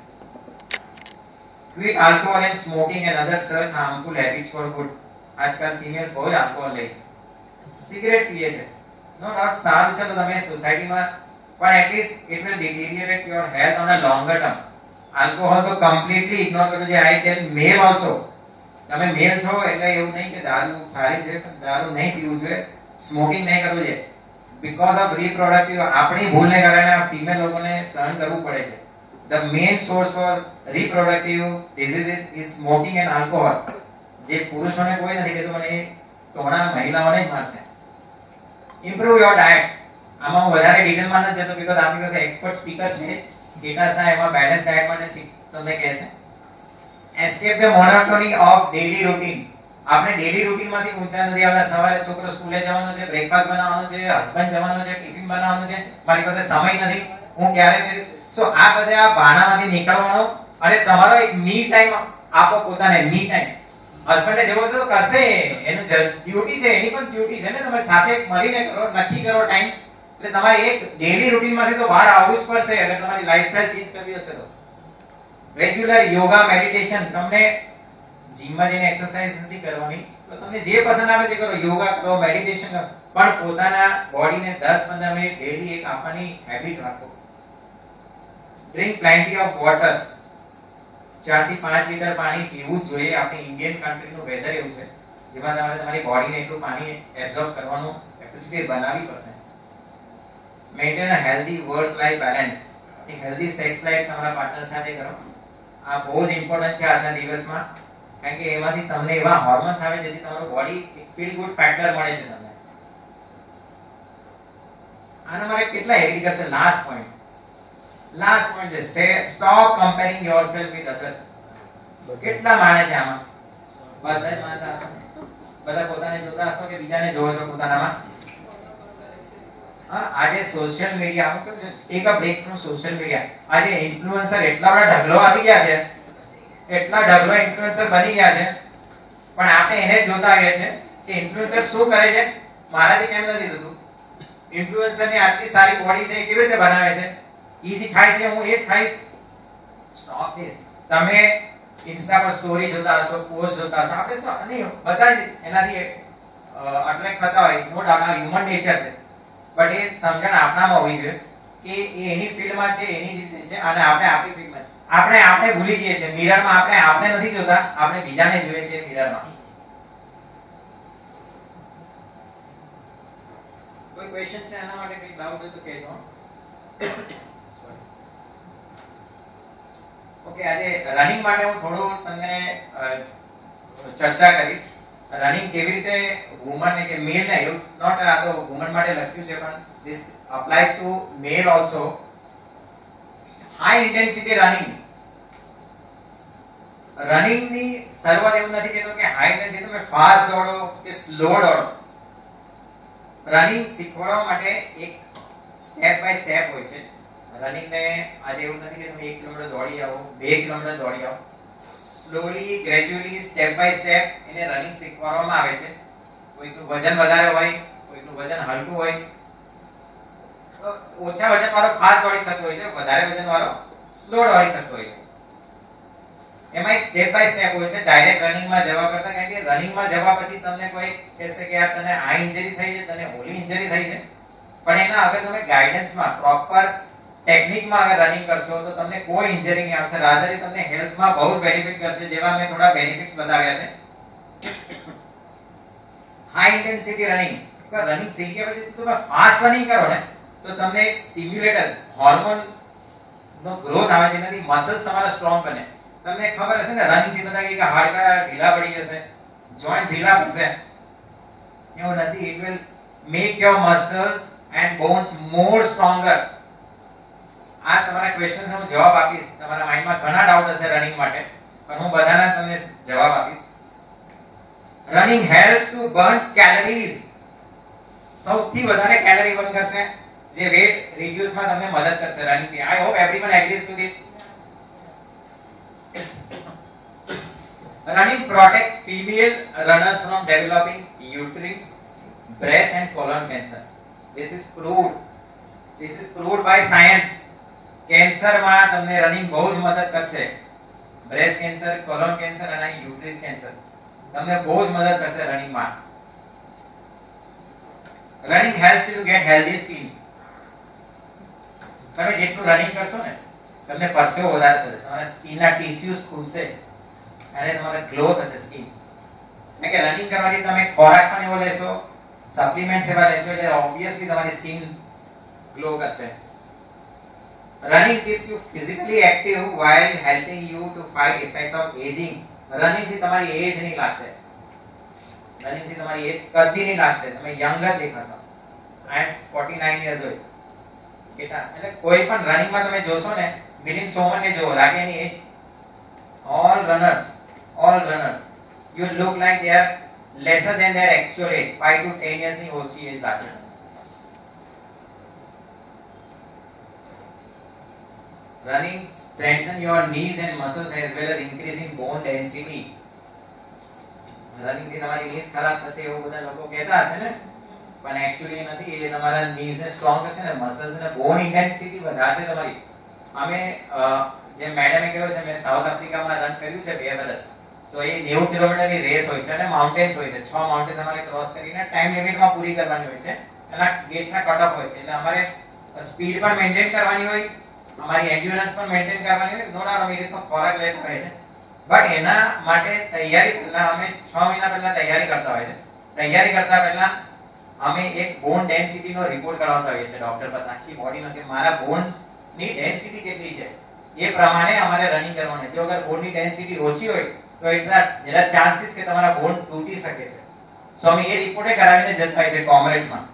Quit alcohol and smoking and other such harmful habits for good. આજકાલ ફિમેલ્સ બહુ જ આલ્કોહોલ લે છે, સિગરેટ પીએ છે. નો ડાઉટ સારું છે તો તમે સોસાયટીમાં, પણ at least it will deteriorate your health on a longer term. Alcohol તો કમ્પ્લીટલી ઇગ્નોર કરવું છે. આઈ ટેલ મેલ ઓલસો, તમે મેલ છો એટલે એવું નહીં કે દારૂ સારી છે, પણ દારૂ નહીં પીવું જોઈએ, સ્મોકિંગ નહીં કરવું જોઈએ. બીકોઝ ઓફ રિપ્રોડક્ટિવ આપણી ભૂલને કારણે આ ફિમેલ લોકોને સહન કરવું પડે છે. The main source for reproductive diseases is smoking and alcohol. જે પુરુષોને કોઈ નથી કહેતું, મને તોણા મહિલાઓને જ મારશે. Improve your diet. આમાં હું વધારે ડિટેલમાં નથી જતો બીકોઝ આપણી પાસે એક્સપર્ટ સ્પીકર છે કેકા સાહેબ, એમાં બેલેન્સ ડાયટ માટે તમને કહે છે. Escape the monotony of daily routine. આપણે ડેલી રૂટીનમાંથી ઊંચા નથી આવતા. સવારે છોકરો સ્કૂલે જવાનો છે, બ્રેકફાસ્ટ બનાવવાનો છે, હસબન્ડ જવાનો છે, ટિફિન બનાવવાનું છે, મારી પાસે સમય નથી, હું ક્યારે કરીશ. સો આ બધા બહાનામાંથી નીકળવાનો અને તમારો એક મી ટાઈમ આપો પોતાને. મી ટાઈમ હસબન્ડે જેવો છે તો કરશે, એનું ડ્યુટી છે, એની પણ ડ્યુટી છે ને, તમે સાથે મળીને કરો, નક્કી કરો ટાઈમ. એટલે તમારે એક ડેલી રૂટીનમાંથી તો બહાર આવવું જ પડશે અગર તમારી લાઈફસ્ટાઈલ ચેન્જ કરવી હશે તો. Regular yoga meditation. તમને જીમમાં જઈને એક્સરસાઇઝ નથી કરવાની તો તમને જે પસંદ આવે તે કરો, યોગા કરો, મેડિટેશન કરો, પણ પોતાના બોડીને 10-15 મિનિટ ડેલી એક આપવાની હેબિટ રાખો. Drink plenty of water. 4 થી 5 લીટર પાણી પીવું જ જોઈએ. આપણી ઇન્ડિયન કન્ટ્રીનું વેધર એવું છે જેમાં તમારે તમારી બોડીને એટલું પાણી એબ્સોર્બ કરવાનું કેપેસિટી બનાવવી પડશે. મેન્ટેન અ હેલ્ધી વર્ક લાઈફ બેલેન્સ. એક હેલ્ધી સેક્સ લાઈફ તમારા પાર્ટનર સાથે કરો. આ બહુ જ ઇમ્પોર્ટન્ટ છે આજના દિવસમાં, કારણ કે એમાંથી તમને એવા હોર્મોન્સ આવે જેથી તમારું બોડી એક ફીલ ગુડ ફેક્ટર મળે છે તમને. આના માટે કેટલા એગ્રી કરશે? લાસ્ટ પોઈન્ટ છે stop comparing yourself with others. કેટલા માને છે આમાં? બધા જ માનતા હશો. બધા પોતાને જોતા હશો કે બીજાને જોવો છો પોતાનામાં? આજે સોશિયલ મીડિયા, અમુક take a break from social media. આજે ઇન્ફ્લુએન્સર એટલા બધા ઢગલો આવી ગયા છે, એટલા ઢગલો ઇન્ફ્લુએન્સર બની ગયા છે, પણ આપણે એને જ જોતા આવીએ છે કે ઇન્ફ્લુએન્સર શું કરે છે, મારાથી કેમ નથી થતું. ઇન્ફ્લુએન્સર ની આટલી સારી બોડી છે, કેવી રીતે બનાવે છે, ઈઝી ખાય છે, હું એ જ ખાઈશ. Stop this. તમે ઇન્સ્ટા પર સ્ટોરી જોતા હશો, પોસ્ટ જોતા હશો, આપણે શું નહીં બધા જ એનાથી અટ્રેક્ટ થતા હોય, નો ડાઉટ આ હ્યુમન નેચર છે. બટ એ સમજણ આપણામાં હોવી જોઈએ કે એ એની ફિલ્ડમાં છે, એની જ રીતે છે, અને આપણે આપણી ફિલ્ડમાં. આપણે ભૂલી જઈએ છીએ મિરરમાં, આપણે નથી જોતા, આપણે બીજાને જોઈએ છીએ મિરરમાં. કોઈ ક્વેશ્ચન છે આના માટે? કોઈ ડાઉટ હોય તો કહેજો. ઓકે, આજે રનિંગ માટે હું થોડું તમને ચર્ચા કરીશ. રનિંગ કેવી રીતે વુમન કે મેલ ને, એવું નોટ આ તો વુમન માટે લખ્યું છે, પણ this applies to male also. High intensity running ની શરૂઆત એવું નથી કહેતો કે હાઈ ઇન્ટેન્સિટી તમે ફાસ્ટ દોડો કે સ્લો દોડો. રનિંગ શીખવાડવા માટે એક સ્ટેપ બાય સ્ટેપ હોય છે. રનિંગ ને આજે એવું નથી કે તમે 1 કિલોમીટર દોડી આવો, 2 કિલોમીટર દોડી આવો. Slowly gradually step by step એને રનિંગ શીખવાડવામાં આવે છે. કોઈનું વજન વધારે હોય, કોઈનું વજન હલકું હોય, તો ઓછા વજન વાળો ફાસ્ટ દોડી શકતો હોય છે, વધારે વજન વાળો સ્લો દોડી શકતો હોય છે. એમાં એક સ્ટેપ બાય સ્ટેપ હોય છે ડાયરેક્ટ રનિંગમાં જવા કરતા, કારણ કે રનિંગમાં જવા પછી તમને કોઈ કહેશે કે યાર તને આ ઇન્જરી થઈ છે, તને ઓલી ઇન્જરી થઈ છે, પણ એના અગર તમે ગાઈડન્સમાં પ્રોપર ટેકનિકમાં અગર રનિંગ કરશો તો તમને કોઈ ઇન્જરી નહીં આવશે. રાધર તમને હેલ્થમાં બહુ બેનિફિટ કરશે, જેવા મેં થોડા બેનિફિટ્સ બતાવ્યા છે. હાઈ ઇન્ટેન્સિટી રનિંગ શીખ્યા પછી તમે ફાસ્ટ રનિંગ કરો ને તો તમને એક સ્ટિમ્યુલેટર હોર્મોન નો ગ્રોથ આવે, જેનાથી મસલ્સ તમારા સ્ટ્રોંગ બને. તમને ખબર હશે ને રનિંગ થી બધા કે હાડકા ઢીલા પડી જશે, જોઈન્ટ ઢીલા પડશે. એવું નથી. It will make your muscles and bones more stronger. આ તમારા ક્વેશ્ચન્સ હું જવાબ આપીશ. તમારા માઇન્ડમાં ઘણા ડાઉટ હશે રનિંગ માટે, પણ હું બધાના તમને જવાબ આપીશ. Running helps to burn calories. સૌથી વધારે કેલરી બર્ન કરશે, જે વેટ રિડ્યુસમાં તમને મદદ કરશે રનિંગ થી. I hope everyone agrees to this. Running protect female runners from developing uterine, breast and colon cancer. This is proved. This is proved by science. Cancer માં તમને રનિંગ બહુ જ મદદ કરશે. બ્રેસ્ટ કેન્સર, કોલોન કેન્સર અને યુટ્રિસ કેન્સર તમને બહુ જ મદદ કરશે રનિંગ માં. Running helps you two gate healthy skin. તમે જેટલું રનિંગ કરશો ને તમને પરસેવો વધારે થશે, તમારા સ્કિનના ટિશ્યુઝ ખુલશે અને તમારે ગ્લો થશે સ્કિન. એટલે કે રનિંગ કરવાથી તમે ખોરાક પણ એવો લેશો, સપ્લિમેન્ટ્સ એવા લેશો એટલે ઓબ્વિયસલી તમારી સ્કિન ગ્લો કરશે. Running keeps you physically active while helping you to fight effects of aging. Running થી તમારી એજ નહીં લાગશે. રનિંગ થી તમારી એજ કદી નહીં લાગશે. તમે યંગ જ દેખાશો. I am 49 years old. કેટલા એટલે કોઈ પણ રનિંગ માં તમે જોશો ને, મિલિંદ સોમન ને જો લાગે એની એજ. all runners you look like they are lesser than their actual age. 5 to 10 years ની ઓછી એજ લાગશે. Running strengthen your knees and muscles as well as increasing bone density. Running થી તમારી knees ખરાબ થશે એવું બધા લોકો કહેતા હશે ને, પણ એક્ચ્યુઅલી નથી. એ તમારા knees ને સ્ટ્રોંગ કરશે ને, muscles ને bone intensity વધારશે તમારી. અમે જે મેડમે કહ્યું છે, મેં સાઉથ આફ્રિકામાં રન કર્યું છે 2 વર્ષ. તો એ 90 કિલોમીટરની રેસ હોય છે અને માઉન્ટેન્સ હોય છે. 6 માઉન્ટેન્સ અમારે ક્રોસ કરીને ટાઈમ લિમિટમાં પૂરી કરવાની હોય છે. એના ગેટ્સના કટ ઓફ હોય છે. એટલે અમારે સ્પીડ પણ મેન્ટેન કરવાની હોય, हमारी एंड्योरेंस पर मेंटेन करवानी है. नो डाउट मेरे तो ખોરાક લેતો હોય છે, બટ એના માટે તૈયારી પહેલા અમે 6 મહિના પહેલા તૈયારી કરતા હોય છે. તૈયારી કરતા પહેલા અમે એક બોન ડેન્સિટી નો રિપોર્ટ કરાવતા હોઈએ છે ડોક્ટર પાસે, આખી બોડીનો કે મારા બોન્સ ની ડેન્સિટી કેટલી છે એ પ્રમાણે અમારે રનિંગ કરવાનું છે. જો અગર બોન ની ડેન્સિટી ઓછી હોય તો it's are there are chances કે તમારા બોન તૂટી શકે છે. સો અમે એ રિપોર્ટે કરાવીને જતા હોય છે કોમરેડ્સમાં.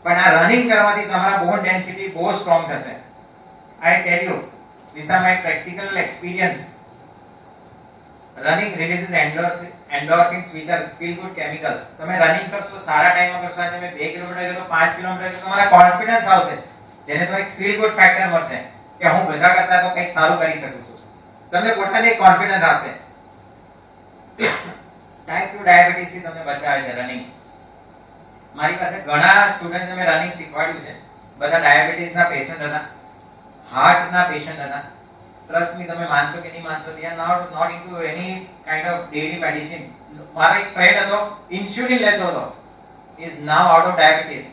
પણ આ રનિંગ કરવાથી તમારા બોન ડેન્સિટી બહુ સ્ટ્રોંગ થશે. I tell you, this are my practical experience. Running releases endorphins which are feel good chemicals. તમે રનિંગ કરશો, સારા ટાઈમમાં કરશો, આજે તમે 2 કિલોમીટર ગયો, 5 કિલોમીટર ગયો, તમારા કોન્ફિડન્સ આવશે, જેને તમને ફીલ ગુડ ફેક્ટર મળશે કે હું બધા કરતા તો કંઈક સારું કરી શકું છું. તમને પોતાને એક કોન્ફિડન્સ આવશે. ટાઈપ 2 ડાયાબિટીસ થી તમને બચાવે છે રનિંગ. મારી પાસે ઘણા સ્ટુડન્ટ મેં રનિંગ શીખવાડ્યું છે, બધા ડાયાબિટીસ ના પેશન્ટ હતા, હાર્ટ ના પેશન્ટ હતા. ટ્રસ્ટ મી, તમે માનશો કે નહીં માનશો, they are not into any kind of daily medicine. મારો એક ફ્રેન્ડ હતો, ઇન્સ્યુલિન લેતો હતો, is now out of diabetes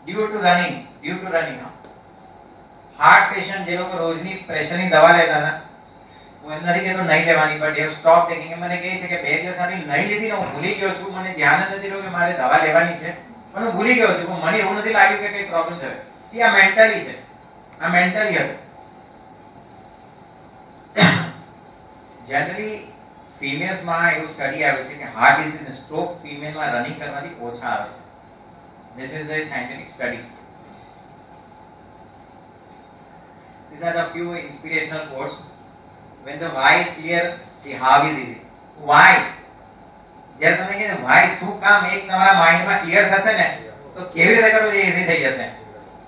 due to running. Heart patient જે લોકો રોજની પ્રેશરની દવા લેતા હતા, હું એમ નથી કહેતો નહીં લેવાની, બટ એ સ્ટોપ ટેકિંગ. મને કહે છે કે 2 દિવસ આની નહીં લીધી ને હું ભૂલી ગયો છું, મને ધ્યાન જ નથી રહ્યું કે મારે દવા લેવાની છે, પણ હું ભૂલી ગયો છું. પણ મને એવું નથી લાગ્યું કે કઈ પ્રોબ્લેમ થયો. સી આ મેન્ટલી છે, આ મેન્ટલી હતું. જનરલી ફિમેલ્સ માં એવું સ્ટડી આવ્યું છે કે હાર્ટ ડિસીઝ અને સ્ટ્રોક ફિમેલ માં રનિંગ કરવાથી ઓછા આવે છે. This is the scientific study. These are the few inspirational quotes. When the why is clear, the how is easy. Why? જ્યારે તમે કહે why શું કામ એક તમારા માઇન્ડમાં ક્લિયર થશે ને, તો કેવી રીતે કરવું એ ઈઝી થઈ જશે.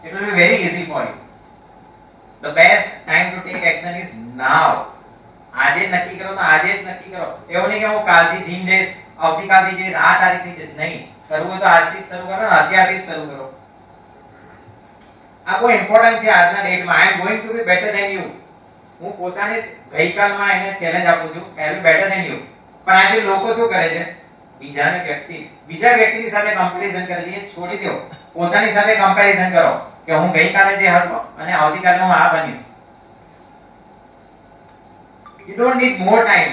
It will be very easy for you. The best time to take action is now. આજે નક્કી કરો તો આજે જ નક્કી કરો. એવું નહીં કે હું કાલથી જીમ જઈશ, આવતીકાલથી જઈશ, આ તારીખથી જઈશ. નહીં, કરવું હોય તો આજથી જ શરૂ કરો ને, અત્યારથી જ શરૂ કરો. આ બહુ ઇમ્પોર્ટન્ટ છે આજના ડેટમાં. I am going to be better than you. હું પોતાને ગઈકાલમાં એને ચેલેન્જ આપું છું કે I will better than you. પણ આજે લોકો શું કરે છે, બીજા વ્યક્તિની સાથે કમ્પેરિઝન કરે છે. એ છોડી દો, પોતાની સાથે કમ્પેરિઝન કરો કે હું ગઈકાલે જે હતો અને આવતીકાલે હું આ બનીશ. You don't need more time.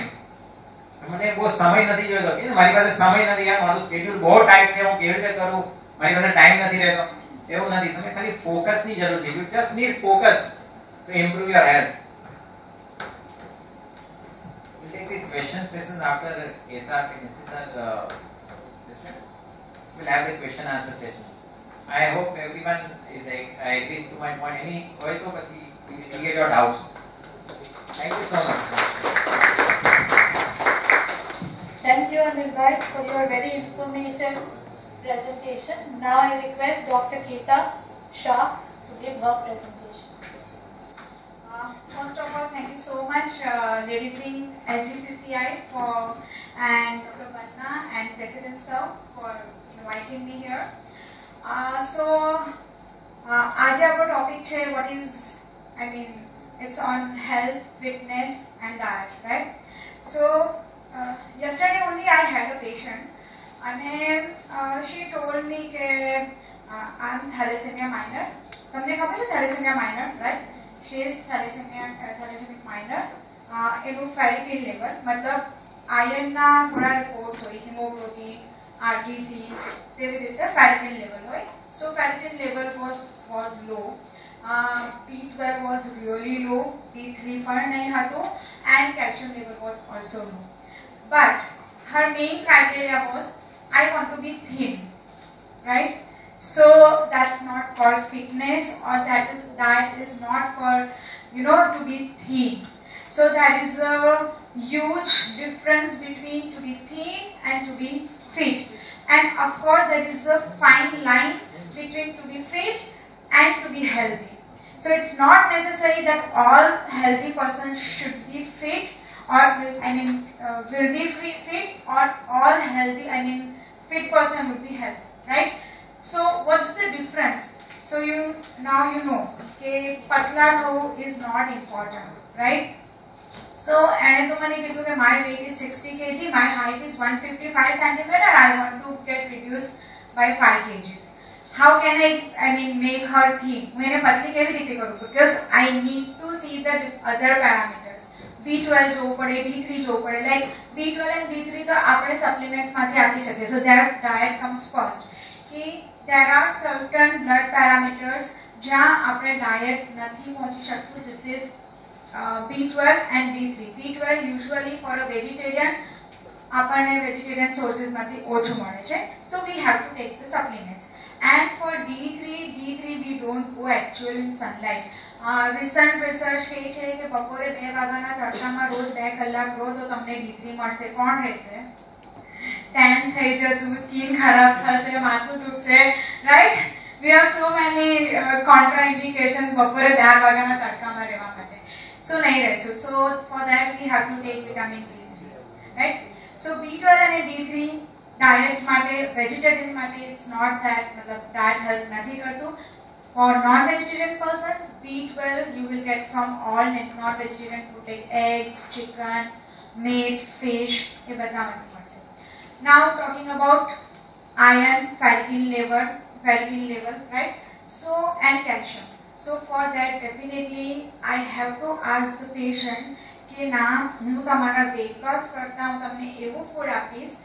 મને બહુ સમય નથી જોઈતો કે મારી પાસે સમય નથી, યાર મારું શેડ્યુલ બહુ ટાઈટ છે, હું કેવી રીતે કરું, મારી પાસે ટાઈમ નથી રહેતો. એવું નથી. તમે ખાલી ફોકસની જરૂર છે. You just need focus to improve your health. We'll take the question sessions after Keta finishes our session. We'll have the question answer session. I hope everyone is agrees to my point. Any હોય તો પછી clear your doubts. Thank you so much. Thank you, Anil Bhai, for your very informative presentation. Now I request Dr. Keta Shah to give her presentation. First of all, thank you so much, Ladies Wing SGCCI and Dr. Banna and President Sir for inviting me here. आज our topic है what is, it's on health, fitness and diet, right? So yesterday only I had a patient and she told me that I'm thalassemia minor. તમને ખબર છે thalassemia minor, right? She is thalassemia minor. એનું ferritin level મતલબ આયર્ન ના થોડા રિપોર્ટ્સ હોય, હિમોગ્લોબિન, RBCs, તેવી રીતે ferritin level હોય. So ferritin level was low. B12 was really low. D3 પણ નહીં હતો and calcium level was also low. But her main criteria was I want to be thin, right? So that's not called fitness, or diet is not for to be thin. So there is a huge difference between to be thin and to be fit, and of course there is a fine line between to be fit and to be healthy. So it's not necessary that all healthy persons should be fit, or will be fit, or all healthy fit person will be healthy, right? So what's the difference? So now you know that patla thau is not important, right? So and to mane kidhu ke my weight is 60 kg, my height is 155 cm, I want to get reduced by 5 kgs. How can I make her thin? હું એને પતલી કેવી રીતે કરું? Because I need to see the other parameters. B12 જોવું પડે, D3 જોવું પડે. Like B12 and D3 તો આપણે supplements માંથી આપી શકીએ. So their diet comes first. There are certain blood parameters જ્યાં આપણે diet નથી પહોંચી શકતું. This is B12 and D3. B12 usually for a vegetarian આપણને vegetarian sources માંથી ઓછું મળે છે. So we have to take the supplements. And for D3 we don't go actually in sunlight. Recent research કહે છે કે બપોરે 2 વાગ્યાના તડકામાં રોજ 2 કલાક રહો તો તમને D3 મળશે. કોણ રહેશે? tan થઈ જશું, સ્કિન ખરાબ થશે, માથું દુખશે, right? We have so many contraindications બપોરે 2 વાગ્યાના તડકામાં રહેવા માટે. So નહીં રહેશું. So for that we have to take vitamin D3, right? So B12 and D3 diet માટે, vegetarian માટે it's not that diet help નથી કરતું. For non-vegetarian person, B12 you will get from all non-vegetarian food like eggs, chicken, meat, fish, એ બધા માંથી મળશે. Now talking about iron, ferritin level, right? So and calcium. So for that definitely I have to ask the patient કે ના હું તમારા weight loss કરતા હું તમને એવું food આપીશ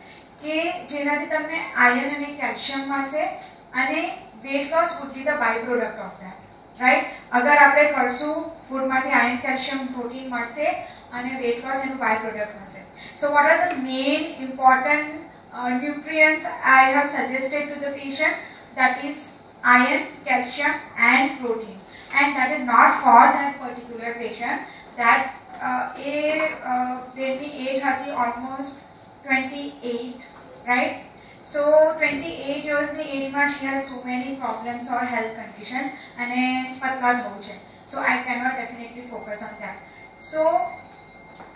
કે જેનાથી તમને આયર્ન અને કેલ્શિયમ મળશે, અને weight loss would be the byproduct of that, right? અગર આપણે કરશું ફૂડમાંથી આયર્ન કેલ્શિયમ પ્રોટીન મળશે અને weight loss એનું byproduct હશે. So what are the main important nutrients I have suggested to the patient? That is iron, calcium and protein, and that is not for that particular patient. That their age હતી almost 28, right? So 28 years ની એજમાં she has so many problems or health conditions અને પતલા થવું છે. So I cannot definitely focus on that. So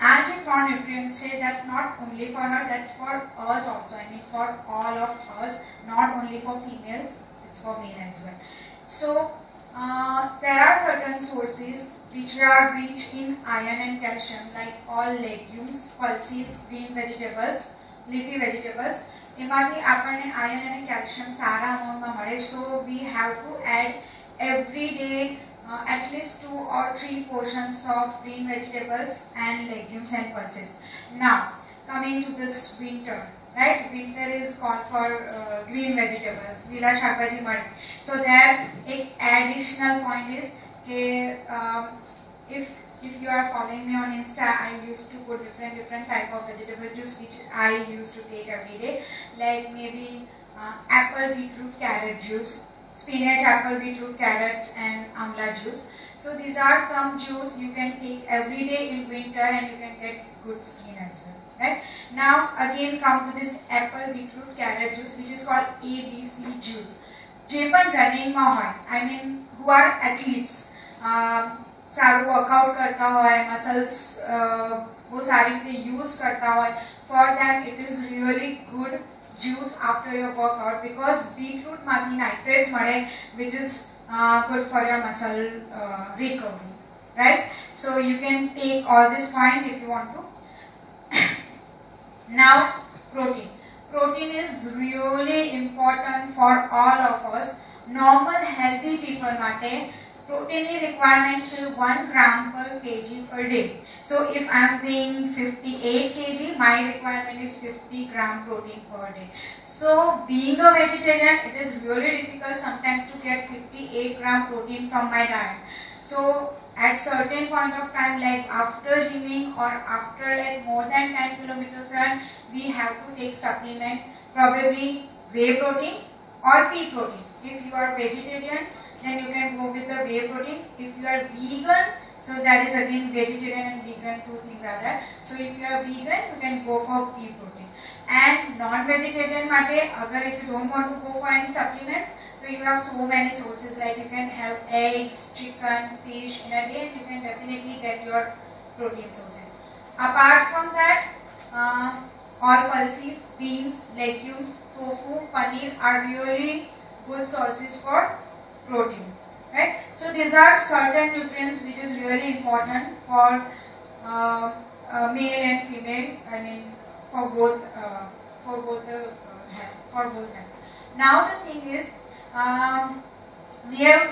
આ જે 3 nutrients છે, that's not only for her, that's for us also. For all of us, not only for females, it's for male as well. So there are certain sources which are rich in iron and calcium, like all legumes, pulses, green vegetables, leafy vegetables. એમાંથી આપણને iron and calcium સારા amountમાં મળે. So we have to add every day at least 2 or 3 portions of green vegetables and legumes and pulses. Now coming to this winter, right? Winter is called for green vegetables, લીલા શાકભાજી મળે. So there એક additional point is કે if you are following me on Insta, I used to put different type of vegetable juice which I used to take every day, like maybe apple, beetroot, carrot juice, spinach, apple, beetroot, carrot and amla juice. So these are some juice you can take every day in winter and you can get good skin as well, right? Now again come to this apple, beetroot, carrot juice which is called ABC juice. જે પણ રનિંગમાં હોય, who are athletes, સારું વર્કઆઉટ કરતા હોય, મસલ્સ બહુ સારી રીતે યુઝ કરતા હોય, for them it is really good juice after your workout because beetroot માંથી nitrates મળે which is good for your muscle recovery, right? So you can take all this point if you want to. Now protein. Protein is really important for all of us. Normal healthy people માટે protein requirement is 1 gram per kg per day. So if I am weighing 58 kg, my requirement is 50 gram protein per day. So being a vegetarian, it is really difficult sometimes to get 58 gram protein from my diet. So at certain point of time, like after gymming or after like more than 10 kilometers run, we have to take supplement, probably whey protein or pea protein. If you are vegetarian, then you can go with the whey protein. If you are vegan, so that is again vegetarian and vegan, two things are there. So if you are vegan, you can go for pea protein. And non-vegetarian mate, agar if you don't want to go for any supplements, so you have so many sources, like you can have eggs, chicken, fish in a day, and you can definitely get your protein sources. Apart from that, all pulses, beans, legumes, tofu, paneer are really good sources for protein, right? So these are certain nutrients which is really important for male and female. I mean for both health. Now the thing is, we have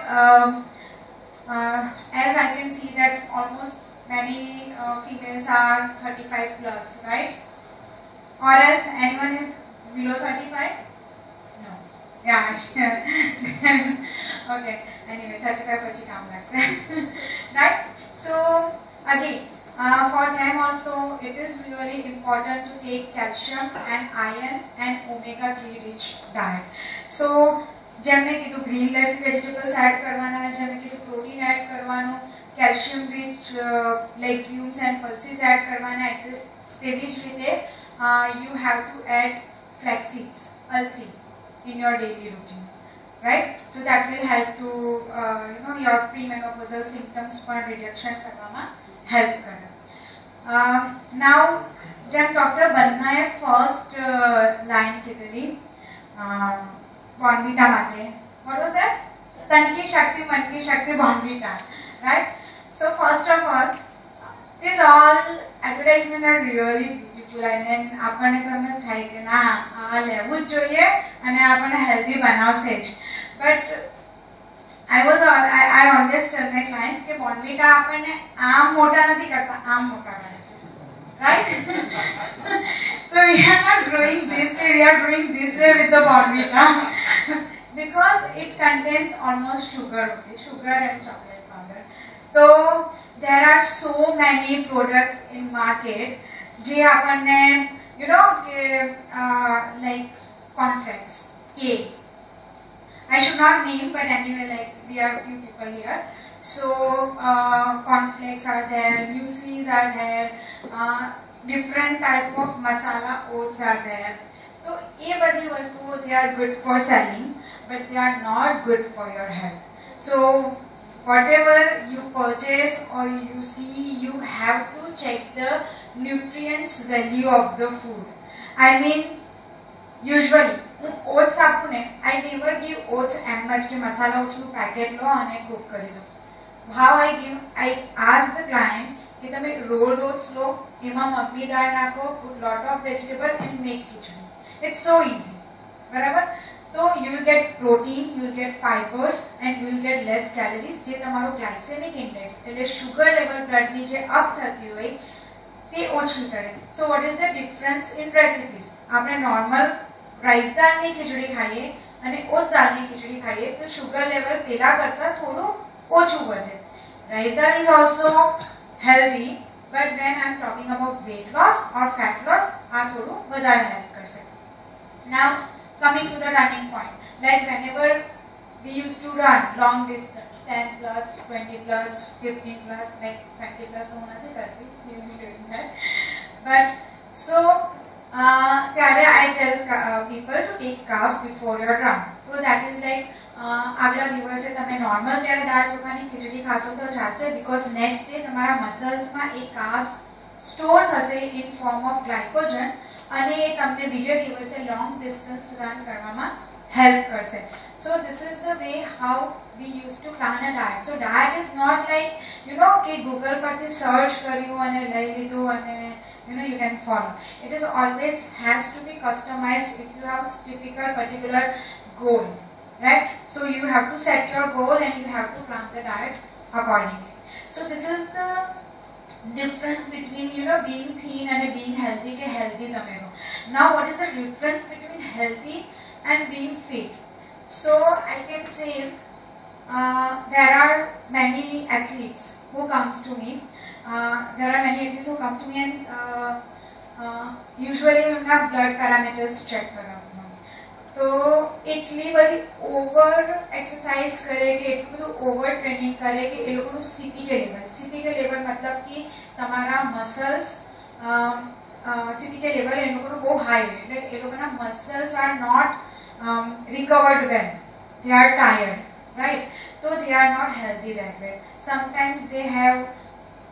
as I can see that almost many females are 35 plus, right? Or else anyone is below 35? No. Yeah, okay. Anyway, 35 પછી કામ લાગશે. Right? So again, for them also it is really important to take calcium and iron and omega-3 rich diet. So જેમ મેં કીધું ગ્રીન લીફી વેજીટેબલ્સ એડ કરવાના, જેમ મેં કીધું પ્રોટીન એડ કરવાનું, calcium rich legumes and pulses add કરવાના, તેવી જ રીતે you have to add flax seeds, alsi, in your daily routine, right? So that will help to your premenopausal symptoms for reduction કરવામાં help કરે. Now જેમ ડોક્ટર બંનાએ ફર્સ્ટ લાઈન કીધેલી Bonvita mate. What was that? Tanki Shakti, Manki Shakti, Bonvita. Right? So first of all, these all advertisements are really beautiful. I mean, आपने तो हमें था कि ना लेवुज जो ये अने आपने healthy बनाओ says. But I always tell my clients कि Bonvita आपने आम मोटा नहीं करता, आम मोटा करता. Right? So we are not growing this way, we are growing this way with the Bonvita because it contains almost sugar and chocolate powder. So there are so many products in market जे आपने like cornflakes, cake. I should not name, but anyway, like we have a few people here. So cornflakes are there, mueslis are there, different type of masala oats are there. So ये बड़ी वस्तुओं they are good for selling, but they are not good for your health. So whatever you purchase or you see, you have to check the nutrients value of the food. I mean, usually oats आपने I never give oats as much के मसाला oats नु packet लो आने cook कर दो. How I ask the client कि તમે rolled oats लो, એમાં મગની દાળ નાખો, put lot of vegetable and make khichdi. It's so easy, બરાબર? So you will get protein, you will get fibers and you will get less calories. જે તમારો glycemic index એટલે sugar level blood ની જે up થતી હોય તે ઓછી કરે. So what is the difference in recipes? આપણે normal rice દાળની ખીચડી ખાઈએ અને oats દાળની ખીચડી ખાઈએ તો sugar level પેલા કરતા થોડું ઓછું વધે. Rice dal is also healthy, but when I am talking about weight loss or fat loss, આ થોડું વધારે help કરશે. Now coming to the running point, like whenever we used to run long distance, 10 plus, 20 plus, 15 plus, like 20 plus, तो नहीं करती, we will be doing that. But so ત્યારે I tell people to take carbs before your run. So that is like આગલા દિવસે તમે નોર્મલ ત્યારે દાળ ચોખાની ખીચડી ખાશો તો ચાલશે, બીકોઝ નેક્સ્ટ ડે તમારા મસલ્સમાં એ કાર્બ્સ સ્ટોર થશે ઇન ફોર્મ ઓફ ગ્લાયકોજન અને એ તમને બીજે દિવસે લોંગ ડિસ્ટન્સ રન કરવામાં હેલ્પ કરશે. So this is the way how we used to plan a diet. So diet is not like, you know, કે Google પરથી સર્ચ કર્યું અને લઈ લીધું અને you know you can follow. It is always has to be customized if you have typical particular goal, right? So you have to set your goal and you have to plan the diet accordingly. So this is the difference between, you know, being thin and being healthy. કે healthy તમે રહો. Now what is the difference between healthy and being fit? So I can say there are many athletes who comes to me. There are many athletes who come to me and usually उनका blood parameters check कराते हैं. तो इतनी बड़ी over exercise करे कि इतनी बड़ी over training करे कि ये लोगों को CP के level मतलब कि तुम्हारा muscles CP के level इन लोगों को बहुत high है. like ये लोगों ना muscles are not recovered well. They are tired, right? So they are not healthy that way. Sometimes they have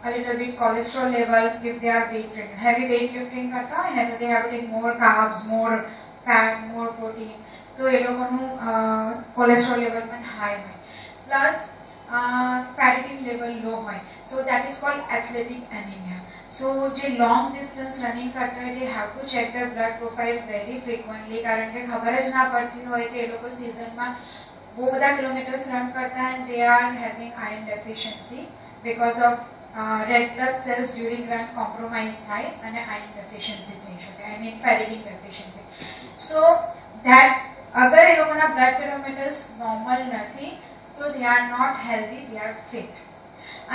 a little bit cholesterol level if they are heavy weightlifting करता है ना, तो they have to take more carbs, more fat, more protein. तो ये लोगों को cholesterol level में high है. Plus ferritin level low है. So that is called athletic anemia. So जो long distance running करते हैं, they have to check their blood profile very frequently कारण के खबर ज ना पड़ती हो कि ये लोग को season में वो बड़ा kilometers run करता है and they are having iron deficiency because of red blood cells during run compromise થાય અને iron deficiency થઈ શકે. I mean ferritin deficiency. So that अगर ये लोगों ना blood parameters normal नहीं तो they are not healthy, they are fit.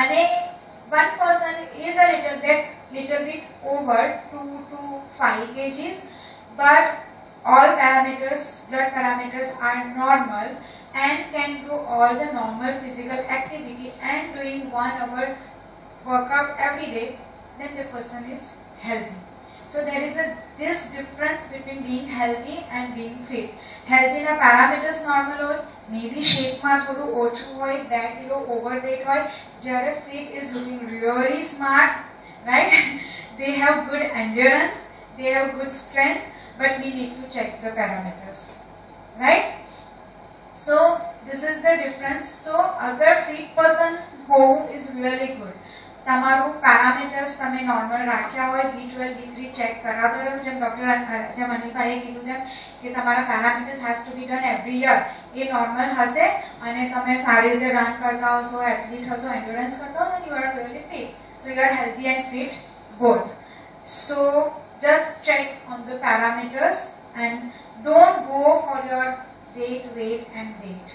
અને one person is a little bit over 2 to 5 kgs, but all parameters, blood parameters are normal and can do all the normal physical activity and doing 1 hour workout every day, then the person is healthy. So there is this difference between being healthy and being fit. Healthy na parameters normal હોય, maybe shape માં થોડું ઓછું હોય, 2 kilo overweight હોય, જ્યારે fit is looking really smart, right? They have good endurance, they have good strength, but we need to check the parameters, right? So this is the difference. So अगर fit person हो is really good. તમારું પેરામીટર્સ તમે નોર્મલ રાખ્યા હોય, B12 B3 ચેક કરાવતો રહ્યો, જેમ જેમ અનિલભાઈએ કીધું તેમ કે તમારા parameters has to be done every year. એ નોર્મલ હશે અને તમે સારી રીતે રન કરતા હશો, એથ્લીટ હશો, એન્ડ્યોરન્સ કરતા હો, then you are really fit. So you are healthy and fit both. So just check on the parameters and don't go for your weight and weight,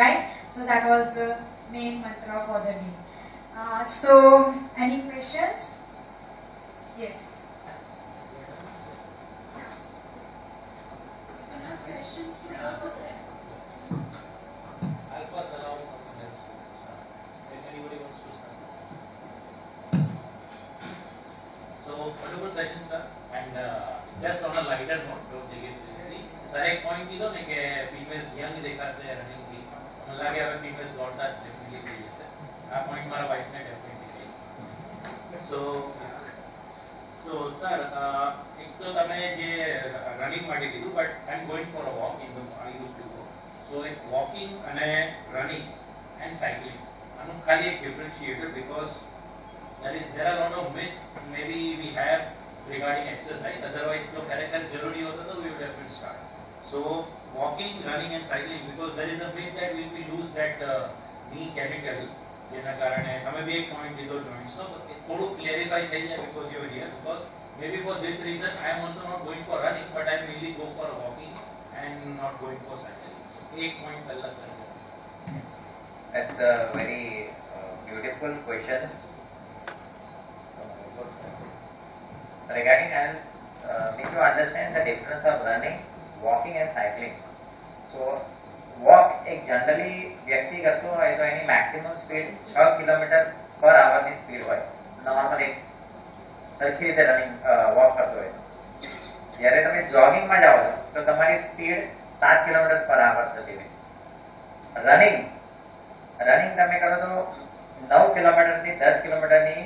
right? So that was the main mantra for the day. So, any questions? Yes. You can ask questions to both of them. I'll first allow someone else to start. If anybody wants to start. So, wonderful session, sir. And just on a lighter note, don't take it seriously. Sir, एक point कीधो ने के females young देखा से running की. मुझे लगे अगर females लौटता definitely चाहिए से. આ પોઈન્ટ મારા વાઇફને ડેફિનેટલી કહીશ. સો સર એક તો તમે જે રનિંગ માટે કીધું, but I am going for a walk in I use to go. So એક વોકિંગ અને રનિંગ એન્ડ સાયકલિંગ આનું ખાલી એક differentiator because there are a lot of myths maybe we have regarding exercise, otherwise તો ખરેખર જરૂરી હોતો તો we would have been start. So walking, running and cycling, because there is a myth that we will lose that knee chemical જેના કારણે તમે બી એક પોઈન્ટ લીધો જોઈન્ટ્સ નો, તો થોડું ક્લેરિફાઈ થઈ જાય because you are here, because maybe for this reason I am also not going for running, but I mainly go for walking and not going for cycling. एक point पहला sir. That's a very beautiful question. Regarding, I'll make you understand the difference of running, walking and cycling. So walk एक जनरली व्यक्ति करतो હોય તો એની મેક્સિમમ સ્પીડ 6 કિલોમીટર પર અવર ની સ્પીડ હોય નોર્મલ એક સરખી રીતે રનિંગ વોક કરતો હોય. જ્યારે તમે જોગિંગ માં જાઓ તો તમારી સ્પીડ 7 કિલોમીટર પર અવર થતી હોય. રનિંગ તમે કરો તો 9 કિલોમીટરથી 10 કિલોમીટરની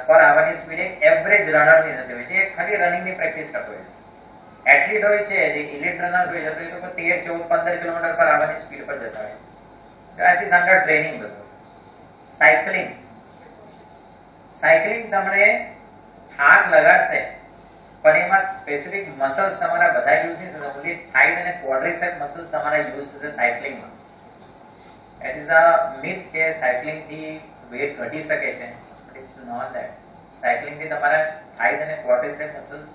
પર આવરની સ્પીડ એક એવરેજ રનરની થતી હોય છે. એ ખાલી રનિંગની પ્રેક્ટિસ કરતો હોય છે. એથ્લીટ હોય છે, જે ઇલીટ રનર્સ હોય છે, તો એ લોકો 13, 14, 15 કિલોમીટર પર આવરની સ્પીડ પર જતા હોય છે. આથી અંડર ટ્રેનિંગ બધું. સાયકલિંગ તમને થાક લગાડશે, પણ એમાં સ્પેસિફિક મસલ્સ તમારા બધા યુઝ નહીં થશે. ઓન્લી થાઇઝ અને ક્વોડ્રિસેપ મસલ્સ તમારા યુઝ થશે સાયકલિંગમાં. ઇટ ઇઝ અ મિથ કે સાયકલિંગ થી વેટ ઘટી શકે છે. It's not that. સાયકલિંગ થી તમારા થાઇઝ અને ક્વોડ્રિસેપ મસલ્સ